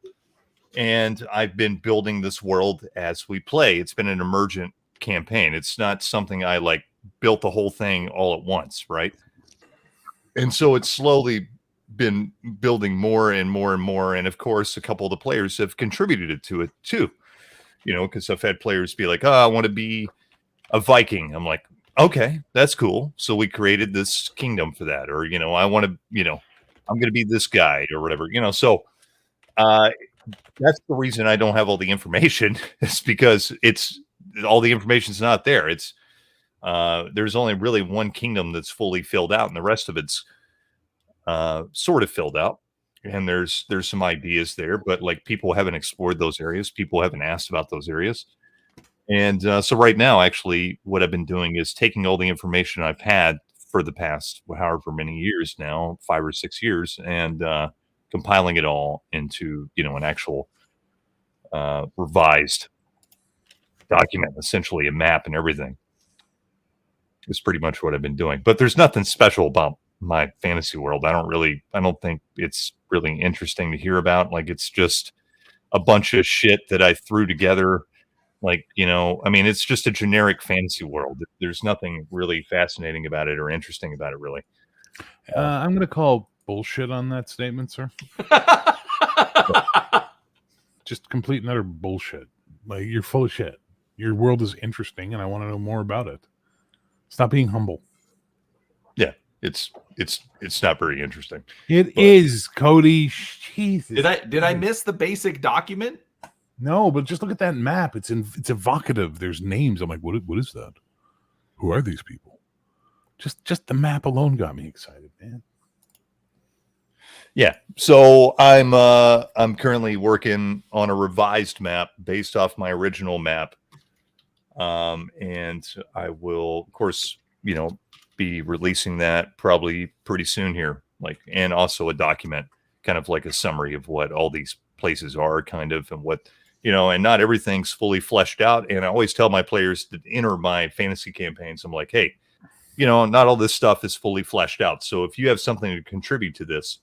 and I've been building this world as we play. It's been an emergent campaign. It's not something I built the whole thing all at once, right? And so it's slowly been building more and more and more. And of course, a couple of the players have contributed to it too, because I've had players be like, "Oh, I want to be a Viking." I'm like, "Okay, that's cool." So we created this kingdom for that. Or, I want to, I'm going to be this guy or whatever, so that's the reason I don't have all the information. It's because all the information's not there. There's only really one kingdom that's fully filled out, and the rest of it's sort of filled out. And there's some ideas there, but people haven't explored those areas. People haven't asked about those areas. And so right now, actually, what I've been doing is taking all the information I've had for the past however many years now, 5 or 6 years, and compiling it all into an actual revised document, essentially a map and everything. Is pretty much what I've been doing. But there's nothing special about my fantasy world. I don't think it's really interesting to hear about. Like, it's just a bunch of shit that I threw together. Like, I mean, it's just a generic fantasy world. There's nothing really fascinating about it or interesting about it, really. I'm going to call bullshit on that statement, sir. Just complete and utter bullshit. Like, you're full of shit. Your world is interesting, and I want to know more about it. Stop being humble. Yeah, it's not very interesting. It is, Cody. Jesus. Did I miss the basic document? No, but just look at that map. It's evocative. There's names. I'm like, what is that? Who are these people? Just the map alone got me excited, man. Yeah. So I'm currently working on a revised map based off my original map. And I will, of course, be releasing that probably pretty soon here, and also a document, kind of like a summary of what all these places are, kind of, and what, and not everything's fully fleshed out. And I always tell my players that enter my fantasy campaigns, I'm like, hey, not all this stuff is fully fleshed out. So if you have something to contribute to this,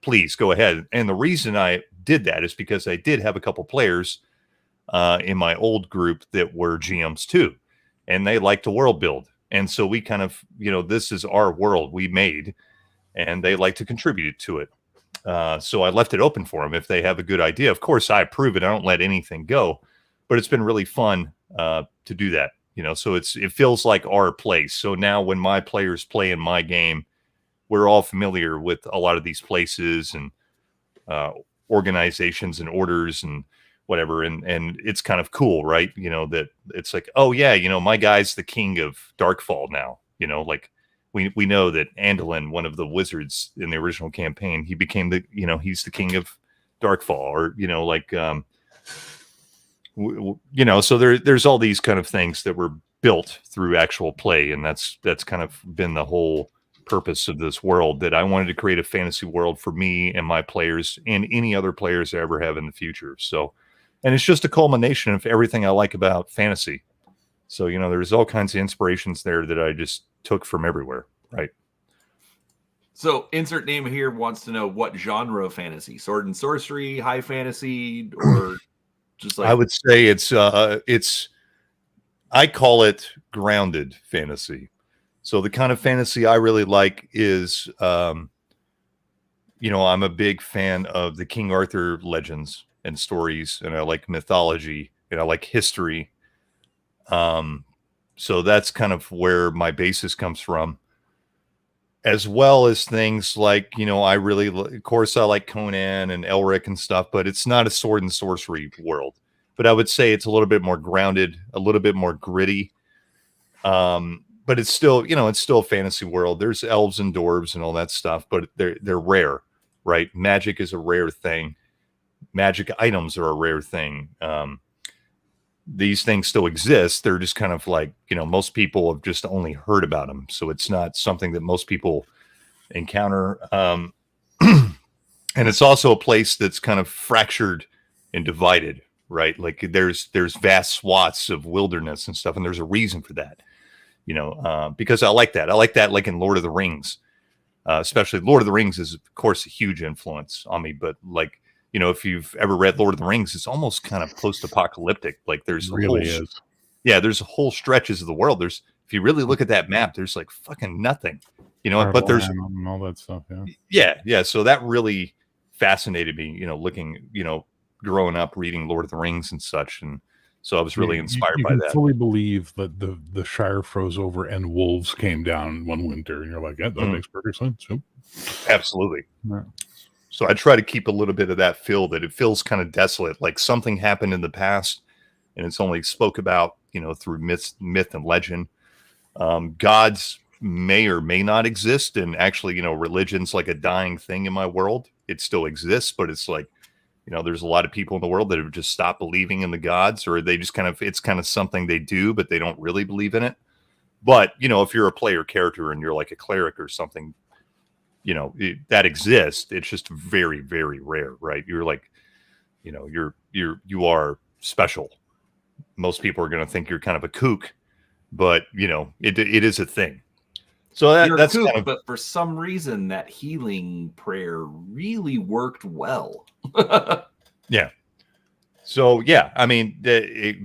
please go ahead. And the reason I did that is because I did have a couple players in my old group that were GMs too, and they like to world build. And so we kind of, this is our world we made, and they like to contribute to it. So I left it open for them if they have a good idea. Of course, I approve it. I don't let anything go, but it's been really fun to do that. So it feels like our place. So now when my players play in my game, we're all familiar with a lot of these places and organizations and orders and whatever, and it's kind of cool, right? That it's like, oh yeah, my guy's the king of Darkfall now. Like we know that Andalin, one of the wizards in the original campaign, he became he's the king of Darkfall, or so there's all these kind of things that were built through actual play, and that's kind of been the whole purpose of this world, that I wanted to create a fantasy world for me and my players and any other players I ever have in the future. So, and it's just a culmination of everything I like about fantasy. So, there's all kinds of inspirations there that I just took from everywhere, right? So, insert name here wants to know what genre of fantasy: sword and sorcery, high fantasy, or just like... I would say it's I call it grounded fantasy. So the kind of fantasy I really like is, I'm a big fan of the King Arthur legends and stories, and I like mythology, and I like history. So that's kind of where my basis comes from, as well as things like, of course, I like Conan and Elric and stuff, but it's not a sword and sorcery world. But I would say it's a little bit more grounded, a little bit more gritty. But it's still, it's still a fantasy world. There's elves and dwarves and all that stuff, but they're rare, right? Magic is a rare thing. Magic items are a rare thing. These things still exist. They're just kind of like, most people have just only heard about them. So it's not something that most people encounter. And it's also a place that's kind of fractured and divided, right? Like there's vast swaths of wilderness and stuff. And there's a reason for that. Because I like that. I like that, like in Lord of the Rings, especially Lord of the Rings is, of course, a huge influence on me. But like, if you've ever read Lord of the Rings, it's almost kind of post-apocalyptic. Like there's there's whole stretches of the world. If you really look at that map, there's like fucking nothing, but there's all that stuff. Yeah. So that really fascinated me, looking, growing up reading Lord of the Rings and such. And so I was really inspired by that. You fully believe that the Shire froze over and wolves came down one winter, and you're like, yeah, that makes perfect sense. Yep. Absolutely. Yeah. So I try to keep a little bit of that feel, that it feels kind of desolate, like something happened in the past, and it's only spoke about, through myth and legend. Gods may or may not exist, and actually, religion's like a dying thing in my world. It still exists, but it's like, there's a lot of people in the world that have just stopped believing in the gods, or they just it's kind of something they do, but they don't really believe in it. But, you know, if you're a player character and you're like a cleric or something, you know, that exists. It's just very, very rare, right? You're like, you know, you are special. Most people are going to think you're kind of a kook, but you know, it is a thing. So that's kook, kind of, but for some reason that healing prayer really worked well. yeah. So yeah, I mean,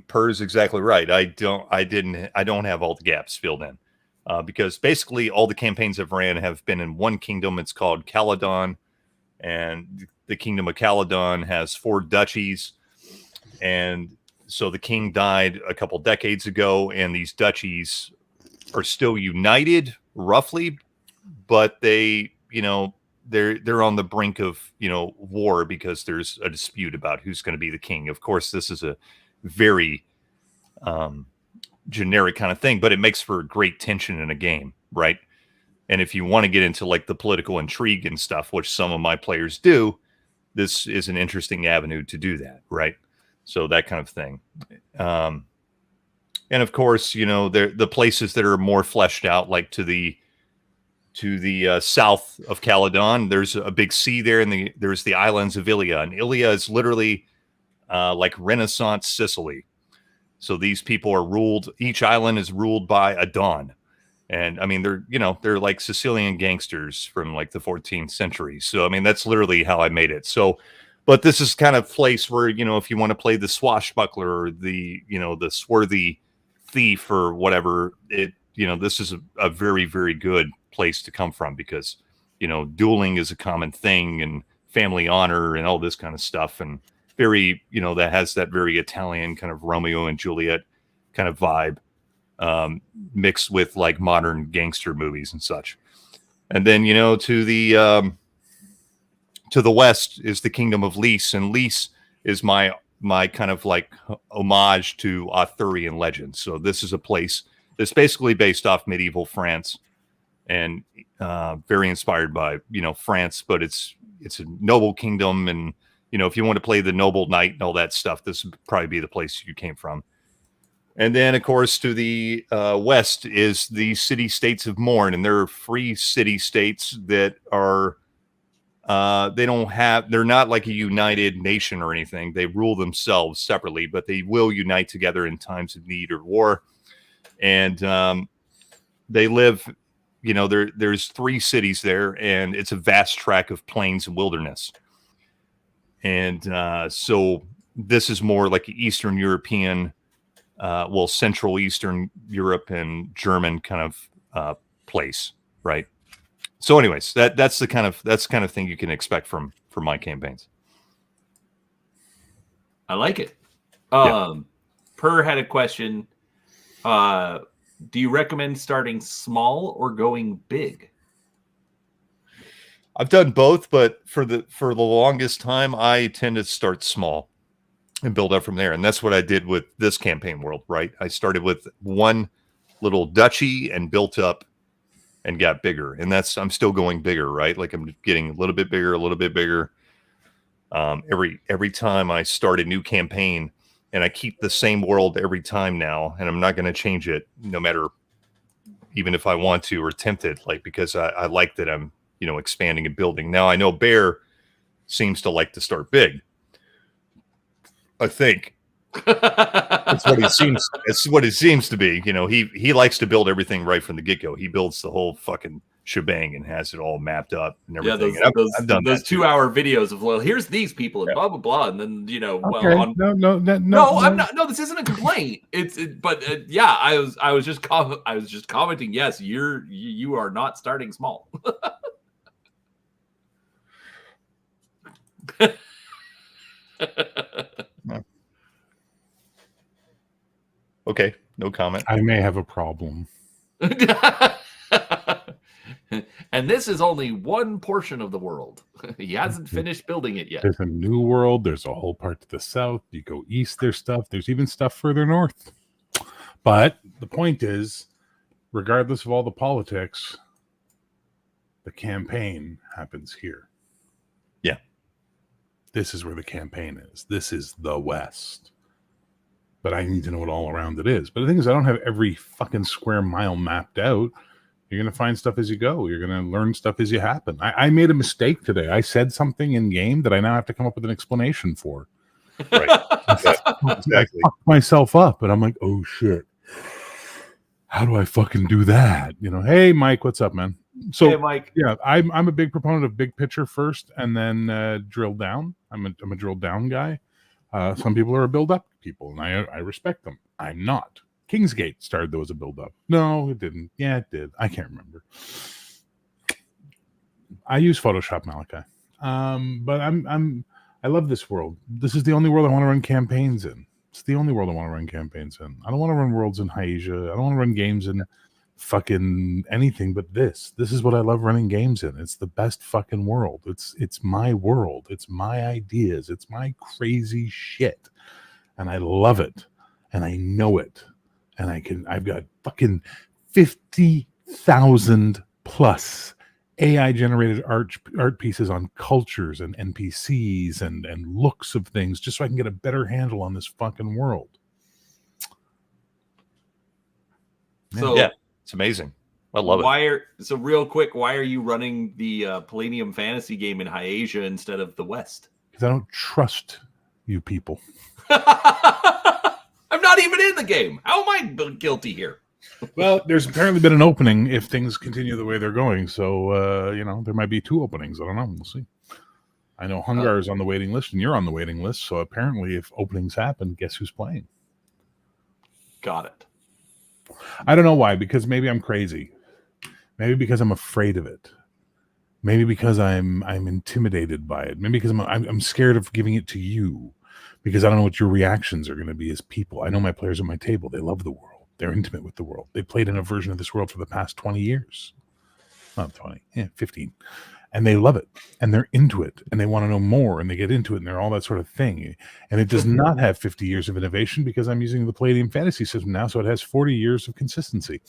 Per is exactly right. I don't have all the gaps filled in because basically all the campaigns I've ran have been in one kingdom. It's called Caledon, and the kingdom of Caledon has 4 duchies, and so the king died a couple decades ago, and these duchies are still united roughly, but they, you know, they're on the brink of, you know, war because there's a dispute about who's going to be the king. Of course, this is a very generic kind of thing, but it makes for great tension in a game, right? And if you want to get into like the political intrigue and stuff, which some of my players do, this is an interesting avenue to do that, right? So that kind of thing. And of course, you know, the places that are more fleshed out, like to the south of Caledon, there's a big sea there, and there's the islands of Ilia, and Ilia is literally like Renaissance Sicily. So these people are ruled. Each island is ruled by a don, and I mean they're like Sicilian gangsters from like the 14th century. So I mean that's literally how I made it. So, but this is kind of place where, you know, if you want to play the swashbuckler or the, you know, the swarthy thief or whatever, it, you know, this is a very, very good place to come from because, you know, dueling is a common thing and family honor and all this kind of stuff, and very, you know, that has that very Italian kind of Romeo and Juliet kind of vibe, mixed with like modern gangster movies and such. And then, you know, to the west is the kingdom of Lys, and Lys is my kind of like homage to Arthurian legends. So this is a place that's basically based off medieval France and very inspired by, you know, France, but it's a noble kingdom. And, you know, if you want to play the noble knight and all that stuff, this would probably be the place you came from. And then, of course, to the west is the city-states of Morn, and they're free city-states that are they're not like a united nation or anything. They rule themselves separately, but they will unite together in times of need or war. And they live, you know, there's 3 cities there, and it's a vast tract of plains and wilderness. And so this is more like Eastern European, Central Eastern Europe and German kind of place, right? So, anyways, that's the kind of thing you can expect from my campaigns. I like it. Yeah. Per had a question. Do you recommend starting small or going big? I've done both, but for the longest time, I tend to start small and build up from there. And that's what I did with this campaign world, right? I started with one little duchy and built up and got bigger. And I'm still going bigger, right? Like I'm getting a little bit bigger. Every time I start a new campaign, and I keep the same world every time now, and I'm not going to change it, no matter, even if I want to or tempted, like, because I like that I'm, you know, expanding and building. Now I know Bear seems to like to start big. I think it's what he seems. It's what it seems to be. You know, he likes to build everything right from the get go. He builds the whole fucking shebang and has it all mapped up and everything. Yeah, I've done those that 2-hour videos of, well, here's these people and blah blah blah, and then, you know, Okay. well, No, I'm not. No, this isn't a complaint. But yeah, I was just commenting. Yes, you are not starting small. Okay, no comment. I may have a problem. And this is only one portion of the world. He hasn't finished building it yet. There's a new world. There's a whole part to the south. You go east, there's stuff. There's even stuff further north. But the point is, regardless of all the politics, the campaign happens here. Yeah. This is where the campaign is. This is the West. but I need to know what all around it is. But the thing is, I don't have every fucking square mile mapped out. You're going to find stuff as you go. You're going to learn stuff as you happen. I made a mistake today. I said something in game that I now have to come up with an explanation for. Right. Exactly. I fucked myself up, and I'm like, oh shit. How do I fucking do that? Hey Mike, what's up, man? So Hey, Mike. yeah, I'm a big proponent of big picture first, and then drill down. I'm a drill down guy. Some people are a build up people, and I respect them. I'm not. Kingsgate started though as a build up. No, it didn't. Yeah, it did. I can't remember. I use Photoshop, Malachi. But I love this world. This is the only world I want to run campaigns in. It's the only world I want to run campaigns in. I don't want to run worlds in Hysia. I don't want to run games in fucking anything but this. This is what I love running games in. It's the best fucking world. It's my world. It's my ideas. It's my crazy shit. And I love it. And I know it. And I've got fucking 50,000 plus AI generated art pieces on cultures and NPCs and looks of things, just so I can get a better handle on this fucking world. So yeah, it's amazing. I love it. So real quick, why are you running the Palladium Fantasy game in Hysia instead of the West? Because I don't trust you people. I'm not even in the game. How am I guilty here? Well, there's apparently been an opening if things continue the way they're going. So, there might be 2 openings. I don't know. We'll see. I know Hungar is on the waiting list and you're on the waiting list. So apparently if openings happen, guess who's playing? Got it. I don't know why, because maybe I'm crazy. Maybe because I'm afraid of it. Maybe because I'm intimidated by it. Maybe because I'm scared of giving it to you. Because I don't know what your reactions are going to be as people. I know my players at my table. They love the world. They're intimate with the world. They played in a version of this world for the past 20 years. Not 20, 15. And they love it. And they're into it. And they want to know more. And they get into it. And they're all that sort of thing. And it does not have 50 years of innovation because I'm using the Palladium Fantasy system now. So it has 40 years of consistency.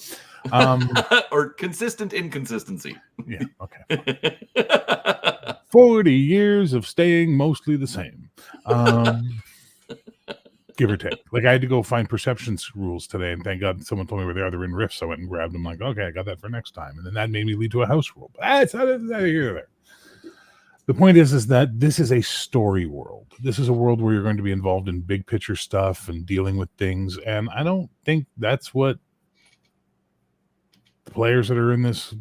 Or consistent inconsistency. Yeah, okay. 40 years of staying mostly the same. Give or take. Like I had to go find perceptions rules today, and thank God someone told me where they are. They're in Rift, so I went and grabbed them. Like, okay, I got that for next time, and then that made me lead to a house rule. But it's not here or there. The point is that this is a story world. This is a world where you're going to be involved in big picture stuff and dealing with things, and I don't think that's what the players that are in this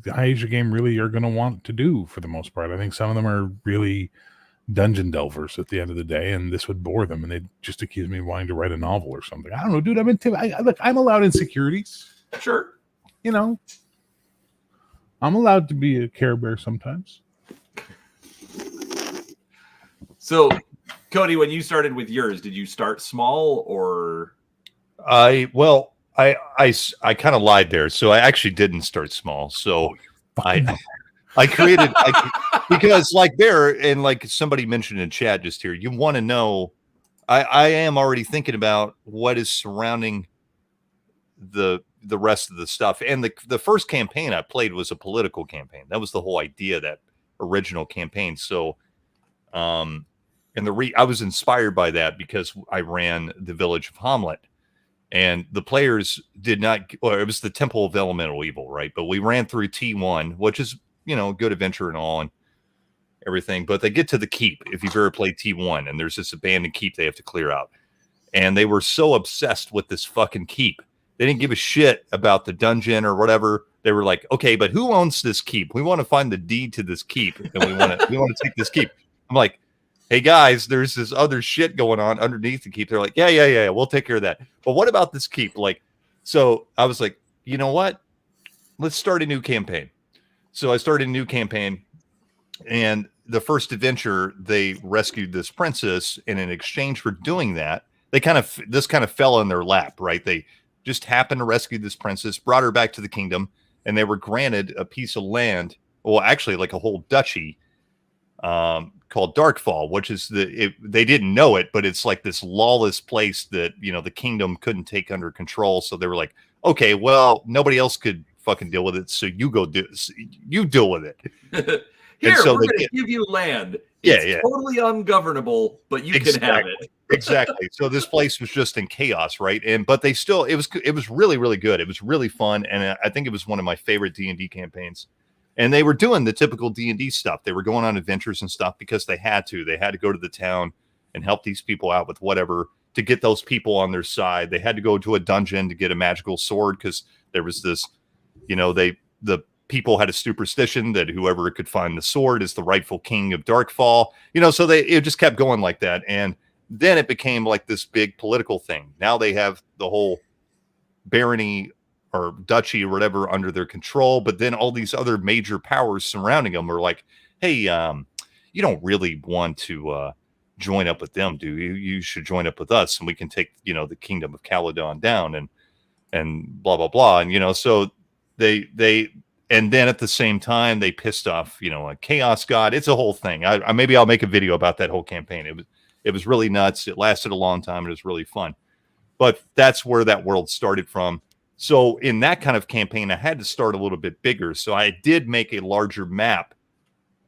Hysia game really are going to want to do for the most part. I think some of them are really dungeon delvers at the end of the day, and this would bore them, and they'd just accuse me of wanting to write a novel or something. I don't know, dude. Look, I'm allowed insecurities. Sure. I'm allowed to be a Care Bear sometimes. So, Cody, when you started with yours, did you start small or? I kind of lied there. So I actually didn't start small. So I created because like Bear and like somebody mentioned in chat just here, you want to know. I am already thinking about what is surrounding the rest of the stuff. And the first campaign I played was a political campaign. That was the whole idea, that original campaign. So, I was inspired by that because I ran the village of Hamlet. And the players did not, or it was the Temple of Elemental Evil, right? But we ran through T1, which is, good adventure and all and everything. But they get to the keep, if you've ever played T1, and there's this abandoned keep they have to clear out. And they were so obsessed with this fucking keep. They didn't give a shit about the dungeon or whatever. They were like, okay, but who owns this keep? We want to find the deed to this keep, and we want to take this keep. I'm like, hey guys, there's this other shit going on underneath the keep. They're like, yeah, we'll take care of that. But what about this keep? Like, so I was like, you know what? Let's start a new campaign. So I started a new campaign, and the first adventure, they rescued this princess, and in exchange for doing that, this kind of fell in their lap, right? They just happened to rescue this princess, brought her back to the kingdom, and they were granted a piece of land, well, actually like a whole duchy, called Darkfall, which is they didn't know it, but it's like this lawless place that, the kingdom couldn't take under control. So they were like, okay, well, nobody else could fucking deal with it. So you deal with it. Here, we're going to give you land. It's totally ungovernable, but you can have it. Exactly. So this place was just in chaos, right? But they still, it was really, really good. It was really fun, and I think it was one of my favorite D&D campaigns. And they were doing the typical D&D stuff. They were going on adventures and stuff because they had to. They had to go to the town and help these people out with whatever to get those people on their side. They had to go to a dungeon to get a magical sword because there was this, the people had a superstition that whoever could find the sword is the rightful king of Darkfall. So it just kept going like that. And then it became like this big political thing. Now they have the whole barony or duchy or whatever under their control, but then all these other major powers surrounding them are like, hey, you don't really want to join up with them, do you? You should join up with us, and we can take the kingdom of Caledon down and blah blah blah. And so they and then at the same time they pissed off a chaos god. It's a whole thing. I maybe I'll make a video about that whole campaign. It was really nuts. It lasted a long time. It was really fun. But that's where that world started from. So in that kind of campaign, I had to start a little bit bigger. So I did make a larger map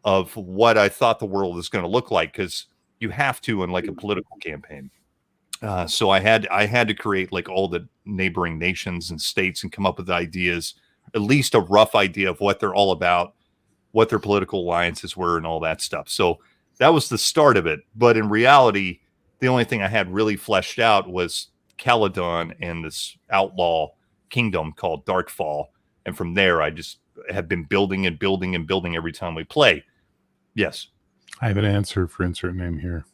of what I thought the world was going to look like, because you have to in like a political campaign. So I had to create like all the neighboring nations and states and come up with ideas, at least a rough idea of what they're all about, what their political alliances were, and all that stuff. So that was the start of it. But in reality, the only thing I had really fleshed out was Caledon and this outlaw kingdom called Darkfall. And from there, I just have been building and building and building every time we play. Yes. I have an answer for insert name here.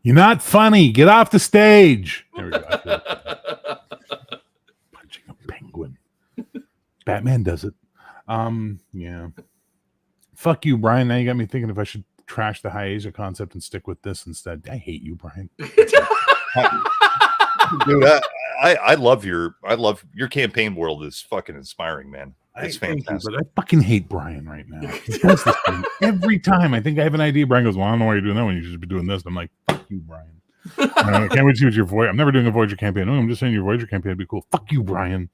You're not funny. Get off the stage. There we go. Punching a penguin. Batman does it. Yeah. Fuck you, Brian. Now you got me thinking if I should trash the high Asia concept and stick with this instead. I hate you, Brian. Dude, I love your campaign world is fucking inspiring, man. It's fantastic. But I fucking hate Brian right now. He does this thing every time. I think I have an idea. Brian goes, well, I don't know why you're doing that when you should be doing this. And I'm like, fuck you, Brian. I can't wait to see what your Voyager. I'm never doing a Voyager campaign. No, I'm just saying your Voyager campaign would be cool. Fuck you, Brian.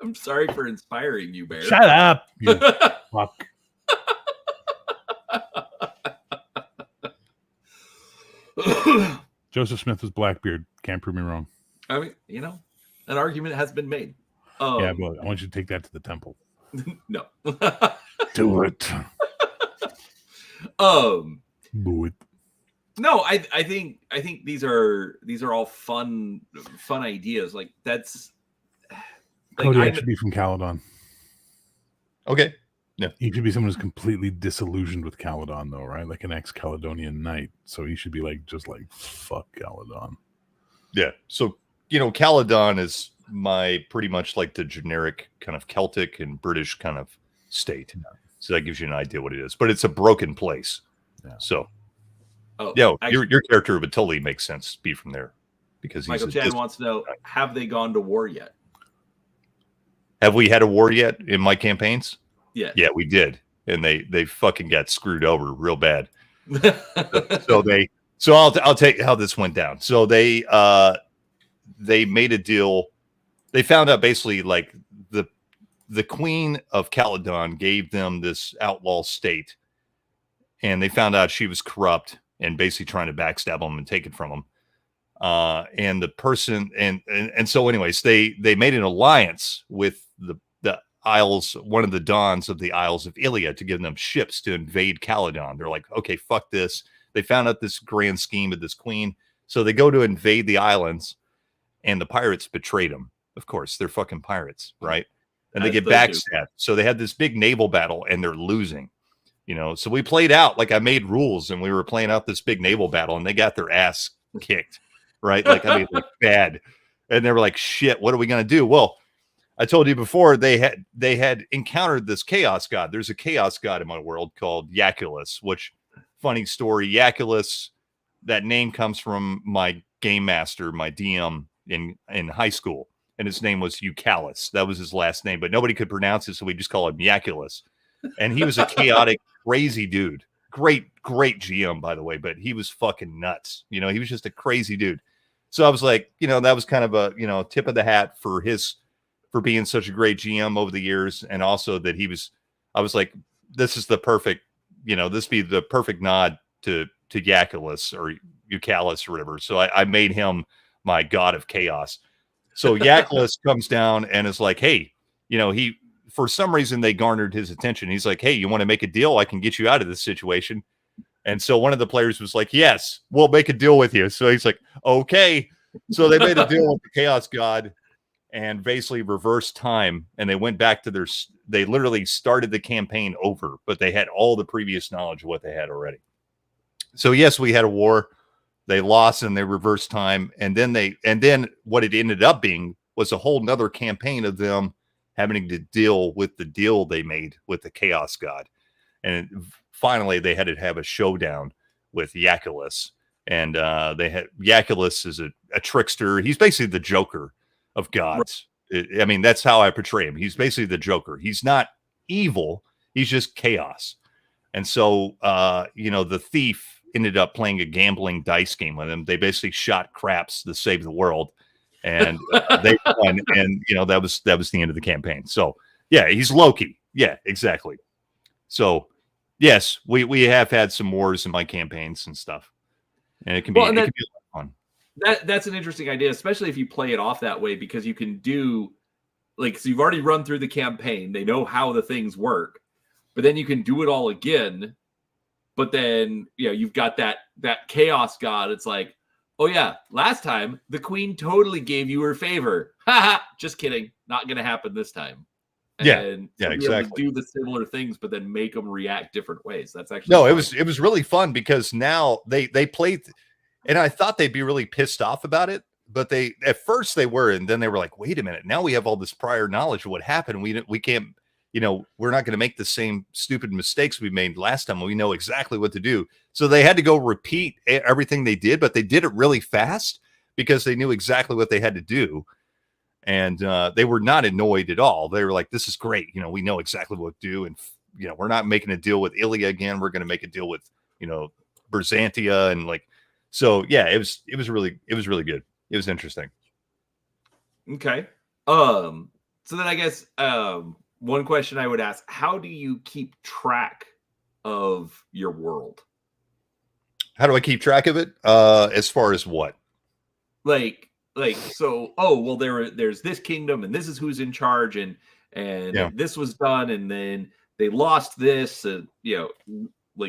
I'm sorry for inspiring you, Bear. Shut up. You fuck. Joseph Smith was Blackbeard. Can't prove me wrong. I mean, an argument has been made. Yeah, but I want you to take that to the temple. No. Do it. Do it. No, I think these are all fun ideas. Like that's Cody should be from Caledon. Okay. Yeah. He should be someone who's completely disillusioned with Caledon, though, right? Like an ex-Caledonian knight. So he should be just fuck Caledon. Yeah. So, Caledon is pretty much like the generic kind of Celtic and British kind of state. Yeah. So that gives you an idea what it is. But it's a broken place. Yeah. So, actually, your character would totally make sense be from there. Because Michael Chan wants to know, have they gone to war yet? Have we had a war yet in my campaigns? Yeah. Yeah, we did. And they fucking got screwed over real bad. So I'll tell you how this went down. So they made a deal. They found out basically like the Queen of Caledon gave them this outlaw state, and they found out she was corrupt and basically trying to backstab them and take it from them. And the person and so anyways, they made an alliance with the Isles, one of the Dons of the Isles of Ilia, to give them ships to invade Caledon. They're like, okay, fuck this. They found out this grand scheme of this queen. So they go to invade the islands, and the pirates betrayed them. Of course, they're fucking pirates, right? And they get backstabbed. So they had this big naval battle, and they're losing. So we played out, like I made rules, and we were playing out this big naval battle, and they got their ass kicked, right? Like bad. And they were like, shit, what are we going to do? Well, I told you before, they had encountered this chaos god. There's a chaos god in my world called Yaculus, which, funny story, Yaculus, that name comes from my game master, my DM in high school, and his name was Eucalus. That was his last name, but nobody could pronounce it, so we just call him Yaculus. And he was a chaotic, crazy dude. Great GM, by the way, but he was fucking nuts. He was just a crazy dude. So I was like, that was kind of a, tip of the hat for being such a great GM over the years. And also that I was like, this is the perfect, this be the perfect nod to Yaculus or Eucalus or whatever. So I made him my god of chaos. So Yaculus comes down and is like, hey, he, for some reason they garnered his attention. He's like, hey, you want to make a deal? I can get you out of this situation. And so one of the players was like, yes, we'll make a deal with you. So he's like, okay. So they made a deal with the Chaos God and basically reversed time. And they went back to they literally started the campaign over, but they had all the previous knowledge of what they had already. So yes, we had a war. They lost and they reversed time. And then what it ended up being was a whole nother campaign of them having to deal with the deal they made with the Chaos God. And finally, they had to have a showdown with Yaculus. And Yaculus is a trickster. He's basically the Joker of gods. I mean, that's how I portray him. He's basically the Joker. He's not evil. He's just chaos. And so, the thief ended up playing a gambling dice game with him. They basically shot craps to save the world. And they won. And, that was the end of the campaign. So, yeah, he's Loki. Yeah, exactly. So, yes, we have had some wars in my campaigns and stuff, and it can be a lot of fun. That's an interesting idea, especially if you play it off that way, because you can do so you've already run through the campaign. They know how the things work, but then you can do it all again. But then you've got that chaos god. It's like, oh yeah, last time the queen totally gave you her favor. Haha, just kidding. Not going to happen this time. And exactly. Do the similar things, but then make them react different ways. That's actually fun. It was really fun because now they played, and I thought they'd be really pissed off about it, but at first they were, and then they were like, wait a minute, now we have all this prior knowledge of what happened. We can't, we're not going to make the same stupid mistakes we made last time. We know exactly what to do. So they had to go repeat everything they did, but they did it really fast because they knew exactly what they had to do. And they were not annoyed at all. They were like, this is great. We know exactly what to do. And, we're not making a deal with Ilya again. We're going to make a deal with, Byzantia. And so, yeah, it was really good. It was interesting. Okay. So then I guess one question I would ask, how do you keep track of your world? How do I keep track of it? As far as what? So, there's this kingdom and this is who's in charge and this was done and then they lost this and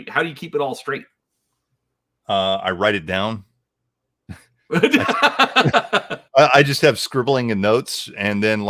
how do you keep it all straight? I write it down. I just have scribbling and notes, and then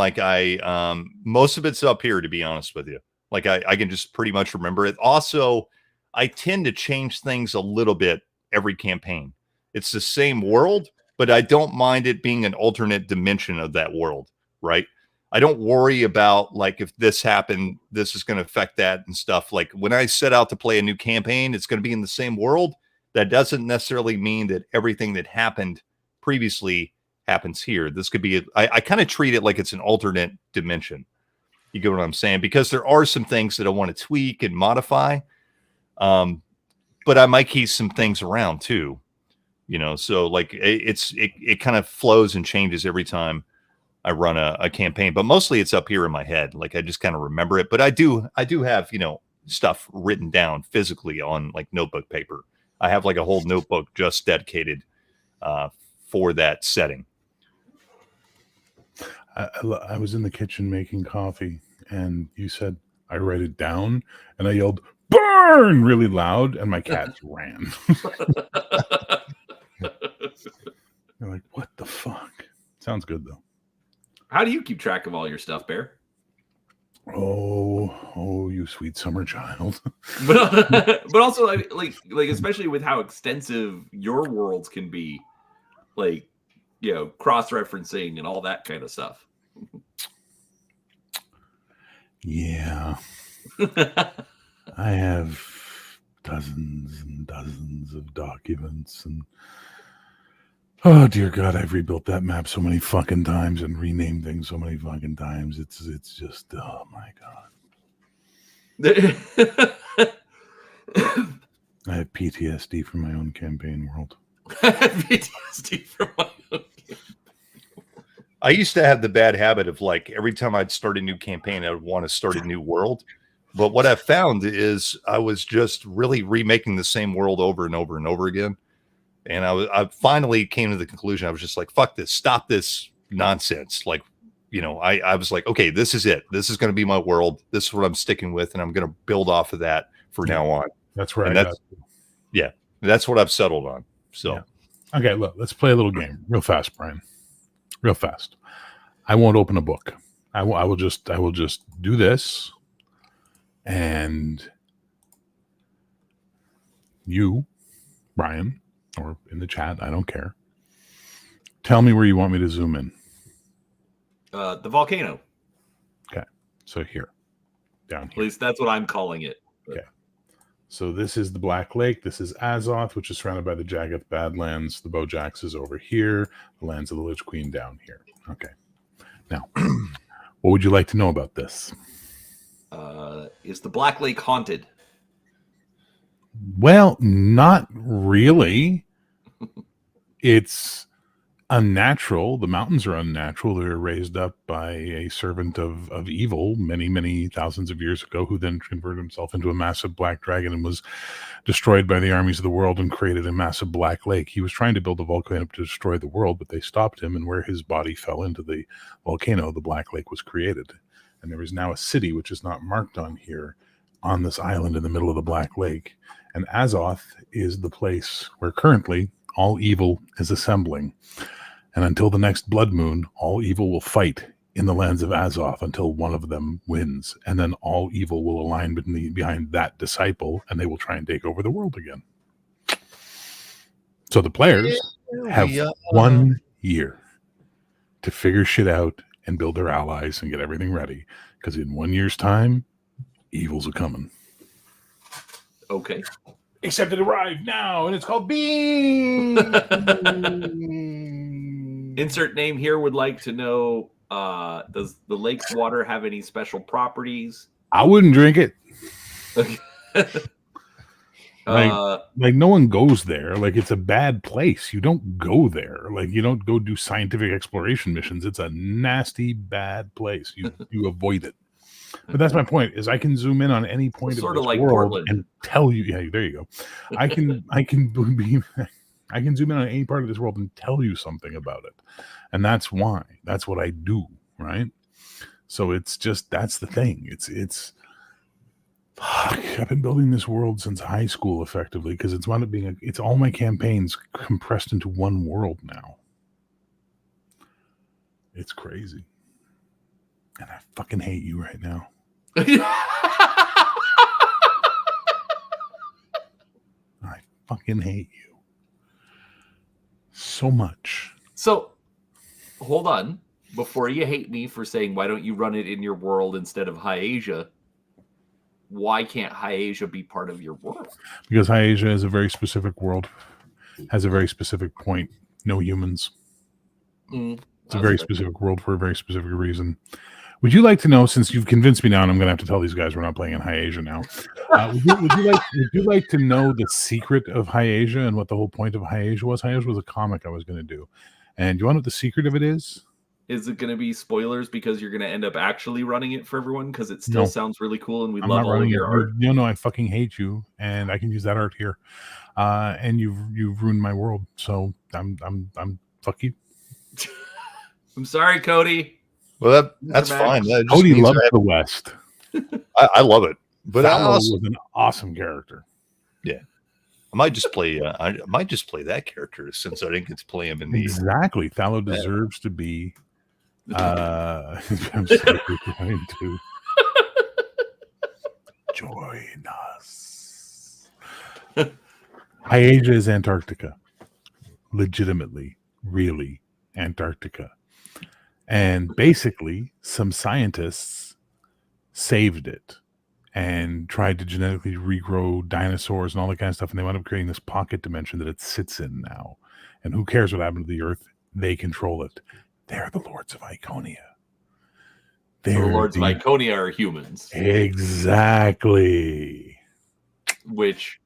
most of it's up here, to be honest with you. I can just pretty much remember it. Also, I tend to change things a little bit every campaign. It's the same world, but I don't mind it being an alternate dimension of that world, right? I don't worry about if this happened, this is going to affect that and stuff. When I set out to play a new campaign, it's going to be in the same world. That doesn't necessarily mean that everything that happened previously happens here. This could be, I kind of treat it like it's an alternate dimension. You get what I'm saying? Because there are some things that I want to tweak and modify. But I might keep some things around too. So it kind of flows and changes every time I run a campaign, but mostly it's up here in my head. I just kind of remember it, but I do have, stuff written down physically on notebook paper. I have a whole notebook just dedicated for that setting. I was in the kitchen making coffee and you said, I write it down, and I yelled, burn really loud, and my cats ran. They're like, what the fuck? Sounds good though. How do you keep track of all your stuff, Bear? Oh, you sweet summer child. but also especially with how extensive your worlds can be, cross-referencing and all that kind of stuff. Yeah. I have dozens and dozens of documents, and oh dear God, I've rebuilt that map so many fucking times and renamed things so many fucking times. It's just, oh my God. I have PTSD from my own campaign world. PTSD from my own campaign. I used to have the bad habit of every time I'd start a new campaign, I would want to start a new world. But what I found is I was just really remaking the same world over and over and over again. And I finally came to the conclusion. I was just like, fuck this, stop this nonsense. Like, I was like, okay, this is it. This is going to be my world. This is what I'm sticking with. And I'm going to build off of that for now on. That's where and that's what I've settled on. So, yeah. Okay, look, let's play a little game real fast, Brian. Real fast. I won't open a book. I will just do this. And you, Brian, or in the chat, I don't care. Tell me where you want me to zoom in. The volcano. Okay. So here. Down here. At least that's what I'm calling it. Okay. So this is the Black Lake. This is Azoth, which is surrounded by the Jagged Badlands. The Bojax is over here. The lands of the Lich Queen down here. Okay. Now, what would you like to know about this? Is the Black Lake haunted? Well, not really. It's unnatural. The mountains are unnatural. They were raised up by a servant of evil many, many thousands of years ago, who then converted himself into a massive black dragon and was destroyed by the armies of the world and created a massive black lake. He was trying to build a volcano to destroy the world, but they stopped him, and where his body fell into the volcano, the Black Lake was created. And there is now a city, which is not marked on here, on this island in the middle of the Black Lake. And Azoth is the place where currently all evil is assembling. And until the next blood moon, all evil will fight in the lands of Azoth until one of them wins. And then all evil will align behind that disciple, and they will try and take over the world again. So the players have 1 year to figure shit out and build their allies and get everything ready. Because in 1 year's time, evil's a coming. Okay. Except it arrived now, and it's called Bean. Insert name here would like to know, does the lake's water have any special properties? I wouldn't drink it. Like no one goes there. Like, it's a bad place. You don't go there. Like, you don't go do scientific exploration missions. It's a nasty, bad place. You avoid it. But that's my point, is I can zoom in on any point Sort of of this like world Portland. and tell you. Yeah, there you go. I can zoom in on any part of this world and tell you something about it. And that's why. That's what I do, right? So it's just, that's the thing. It's fuck, I've been building this world since high school, effectively, because it's wound up being it's all my campaigns compressed into one world now. It's crazy. And I fucking hate you right now. I fucking hate you so much. So, hold on. Before you hate me for saying, why don't you run it in your world instead of High-Asia? Why can't High-Asia be part of your world? Because High-Asia is a very specific world, has a very specific point. No humans. It's a very specific world for a very specific reason. Would you like to know, since you've convinced me now, and I'm going to have to tell these guys we're not playing in High-Asia now, would you like to know the secret of High-Asia and what the whole point of High-Asia was? High-Asia was a comic I was going to do. And do you want to know what the secret of it is? Is it going to be spoilers because you're going to end up actually running it for everyone? Because it still sounds really cool and we love all of your art. No, I fucking hate you, and I can use that art here. And you've ruined my world, so I'm fuck you. I'm sorry, Cody. Well, that's fine. That Cody loves the West. I love it, but Thallo was an awesome character. Yeah, I might just play. I might just play that character since I didn't get to play him in the exactly. Thallo deserves to be. I'm sorry, we're going to join us. High-Asia is Antarctica. Legitimately, really Antarctica. And basically, some scientists saved it and tried to genetically regrow dinosaurs and all that kind of stuff. And they wound up creating this pocket dimension that it sits in now. And who cares what happened to the Earth? They control it. They're the Lords of Iconia. The Lords of Iconia are humans. Exactly. Which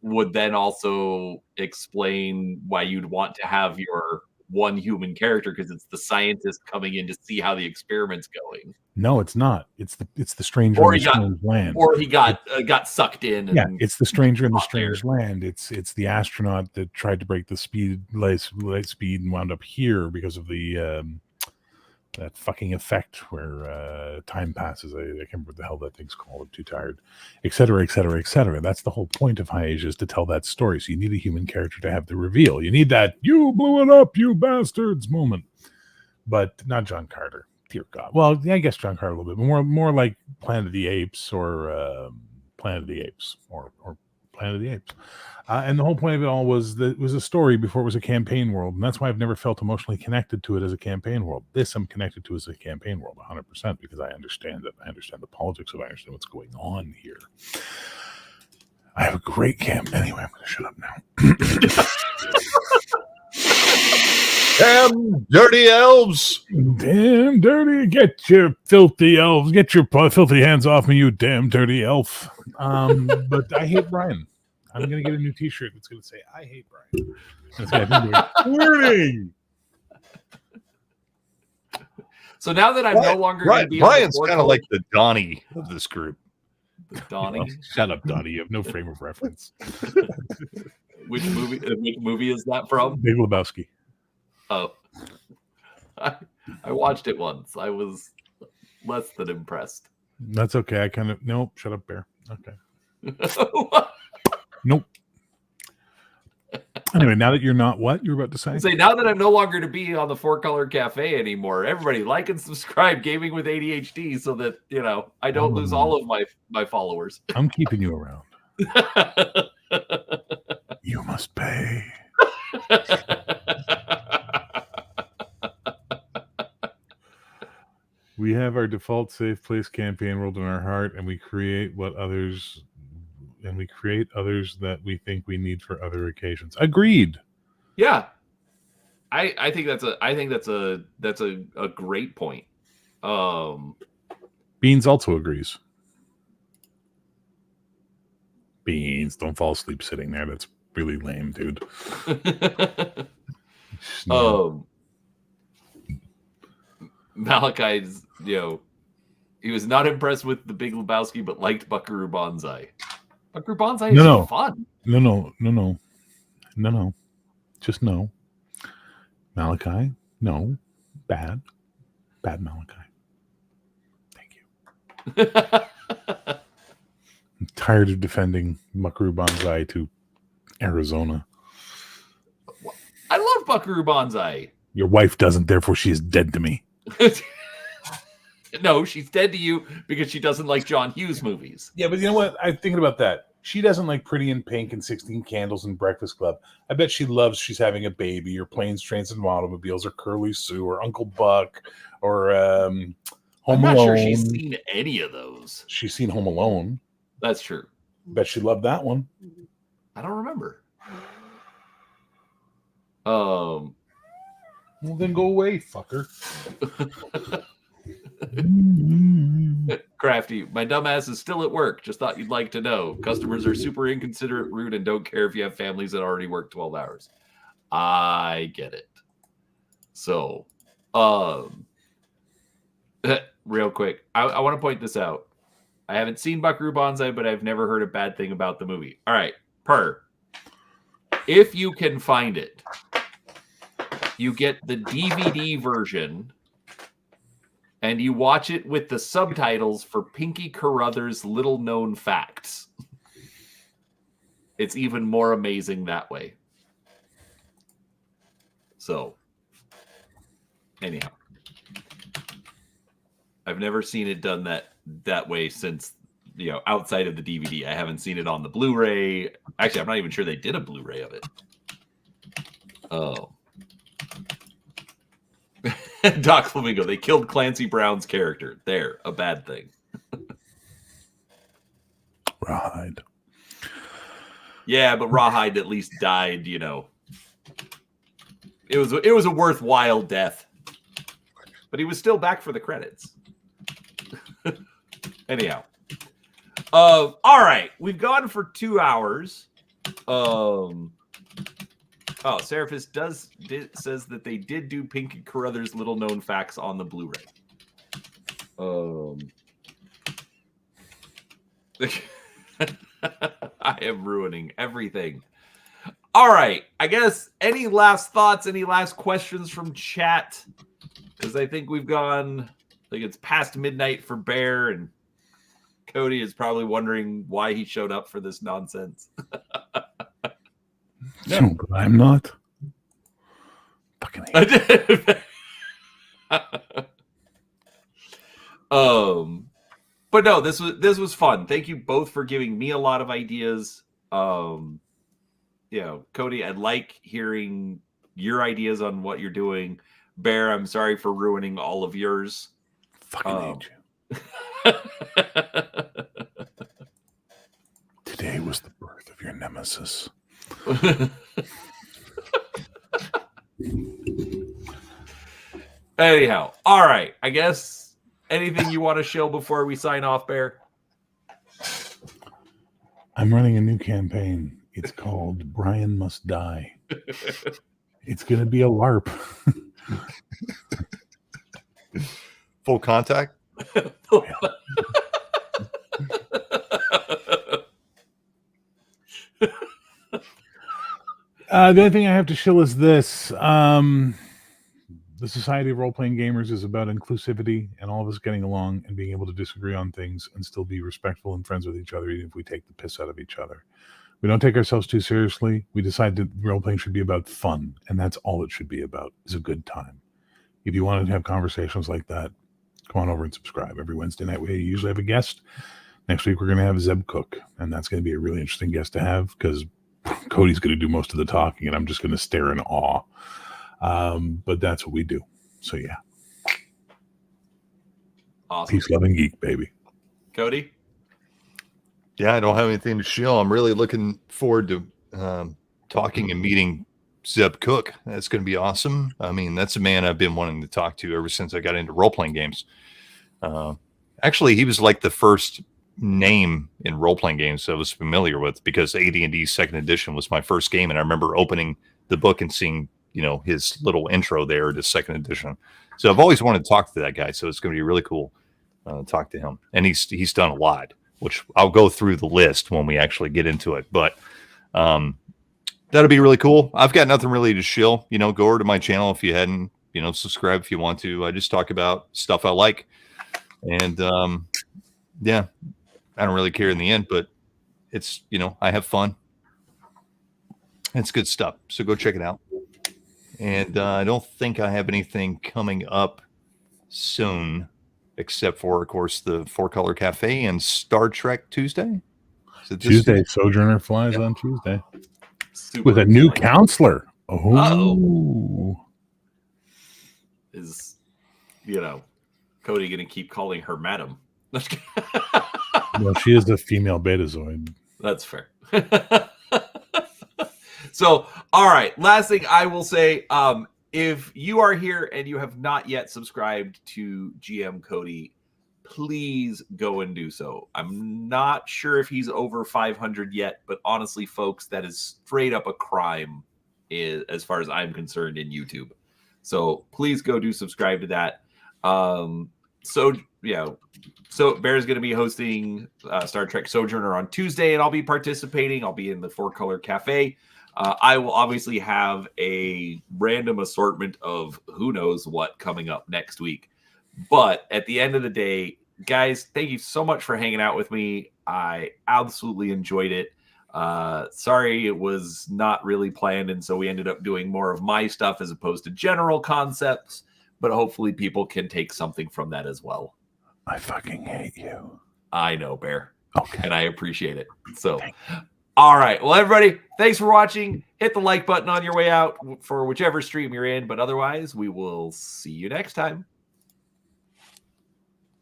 would then also explain why you'd want to have your one human character because it's the scientist coming in to see how the experiment's going. No, it's not. It's the stranger Or in he the got- strange land. Or he got sucked in. And Yeah, it's the stranger in the out there. strange land. It's the astronaut that tried to break the light speed and wound up here because of the that fucking effect where time passes. I can't remember what the hell that thing's called. I'm too tired, etc., etc., etc. That's the whole point of High Asia, is to tell that story. So you need a human character to have the reveal. You need that "you blew it up, you bastards" moment, but not John Carter. Dear God. Well, yeah, I guess John Carter a little bit more like Planet of the Apes or Planet of the Apes or Planet of the Apes. And the whole point of it all was that it was a story before it was a campaign world. And that's why I've never felt emotionally connected to it as a campaign world. This I'm connected to as a campaign world 100% because I understand it. I understand the politics of it. I understand what's going on here. I have a great camp. Anyway, I'm going to shut up now. Damn dirty elves! Damn dirty. Get your filthy elves. Get your filthy hands off me, you damn dirty elf. But I hate Brian. I'm going to get a new t-shirt that's going to say, I hate Brian. That's going to be warning. so now that I'm no longer going to be Brian's on the kind of like the Donnie of this group. Donnie. Shut up, Donnie. You have no frame of reference. Which movie is that from? Big Lebowski. Oh, I watched it once. I was less than impressed. That's okay. I kind of nope. Shut up, Bear. Okay. Nope. Anyway, now that you're not what you're about to say. Say now that I'm no longer to be on the Four Color Cafe anymore. Everybody like and subscribe. Gaming with ADHD, so that I don't lose all of my followers. I'm keeping you around. You must pay. We have our default safe place campaign world in our heart, and we create others that we think we need for other occasions. Agreed. Yeah, I think that's a great point. Beans also agrees. Beans, don't fall asleep sitting there. That's really lame, dude. Malachi's, he was not impressed with the Big Lebowski, but liked Buckaroo Banzai. Buckaroo Banzai is fun. No. Just no. Malachi, no. Bad Malachi. Thank you. I'm tired of defending Buckaroo Banzai to Arizona. I love Buckaroo Banzai. Your wife doesn't, therefore she is dead to me. No, she's dead to you because she doesn't like John Hughes movies. Yeah, but you know what? I'm thinking about that. She doesn't like Pretty in Pink and 16 Candles and Breakfast Club. I bet she loves She's Having a Baby or Planes, Trains, and Automobiles or Curly Sue or Uncle Buck or Home Alone. I'm not sure she's seen any of those. She's seen Home Alone. That's true. Bet she loved that one. I don't remember. Well, then go away, fucker. Crafty, my dumbass is still at work. Just thought you'd like to know. Customers are super inconsiderate, rude, and don't care if you have families that already work 12 hours. I get it. So, real quick, I want to point this out. I haven't seen Buckaroo Banzai, but I've never heard a bad thing about the movie. All right, if you can find it, you get the DVD version and you watch it with the subtitles for Pinky Carruthers' Little Known Facts. It's even more amazing that way. So, anyhow, I've never seen it done that way since, outside of the DVD. I haven't seen it on the Blu-ray. Actually, I'm not even sure they did a Blu-ray of it. Oh. Doc Flamingo, they killed Clancy Brown's character. There, a bad thing. Rawhide. Yeah, but Rawhide at least died, It was a worthwhile death. But he was still back for the credits. Anyhow. All right. We've gone for 2 hours. Oh, Seraphis says that they did do Pink and Carruthers' little known facts on the Blu-ray. I am ruining everything. All right. I guess any last thoughts, any last questions from chat? Because I think we've gone, like it's past midnight for Bear, and Cody is probably wondering why he showed up for this nonsense. No, but I'm not. Fucking hate. But no, this was fun. Thank you both for giving me a lot of ideas. You know, Cody, I like hearing your ideas on what you're doing. Bear, I'm sorry for ruining all of yours. Fucking hate you. Today was the birth of your nemesis. Anyhow, all right. I guess anything you want to show before we sign off, Bear? I'm running a new campaign. It's called Brian Must Die. It's going to be a LARP. Full contact? The only thing I have to shill is this. The Society of Role-Playing Gamers is about inclusivity and all of us getting along and being able to disagree on things and still be respectful and friends with each other, even if we take the piss out of each other. We don't take ourselves too seriously. We decide that role-playing should be about fun, and that's all it should be about, is a good time. If you want to have conversations like that, come on over and subscribe. Every Wednesday night, we usually have a guest. Next week, we're going to have Zeb Cook, and that's going to be a really interesting guest to have because Cody's going to do most of the talking, and I'm just going to stare in awe. But that's what we do. So, yeah. Awesome. Peace, love, and geek, baby. Cody? Yeah, I don't have anything to shill. I'm really looking forward to talking and meeting Zeb Cook. That's going to be awesome. I mean, that's a man I've been wanting to talk to ever since I got into role-playing games. Actually, he was like the first name in role-playing games I was familiar with because AD&D 2nd edition was my first game, and I remember opening the book and seeing, you know, his little intro there to 2nd edition. So I've always wanted to talk to that guy, so it's going to be really cool to talk to him. And he's done a lot, which I'll go through the list when we actually get into it. But that'll be really cool. I've got nothing really to shill. You know, go over to my channel if you hadn't, you know, subscribe if you want to. I just talk about stuff I like. And yeah, I don't really care in the end, but it's, you know, I have fun. It's good stuff. So go check it out. And I don't think I have anything coming up soon, except for, of course, the 4-Color Cafe and Star Trek Tuesday. Tuesday, Sojourner flies on Tuesday. Super with a new exciting. counselor. Oh. Is, you know, Cody going to keep calling her madam? Well, she is a female betazoid. That's fair. So, all right. Last thing I will say, if you are here and you have not yet subscribed to GM Cody, please go and do so. I'm not sure if he's over 500 yet, but honestly, folks, that is straight up a crime as far as I'm concerned in YouTube. So please go do subscribe to that. So Bear's going to be hosting Star Trek Sojourner on Tuesday, and I'll be participating. I'll be in the 4-Color Cafe. I will obviously have a random assortment of who knows what coming up next week. But at the end of the day, guys, thank you so much for hanging out with me. I absolutely enjoyed it. Sorry it was not really planned, and so we ended up doing more of my stuff as opposed to general concepts. But hopefully people can take something from that as well. I fucking hate you. I know, Bear. Okay. And I appreciate it. So, all right. Well, everybody, thanks for watching. Hit the like button on your way out for whichever stream you're in. But otherwise, we will see you next time.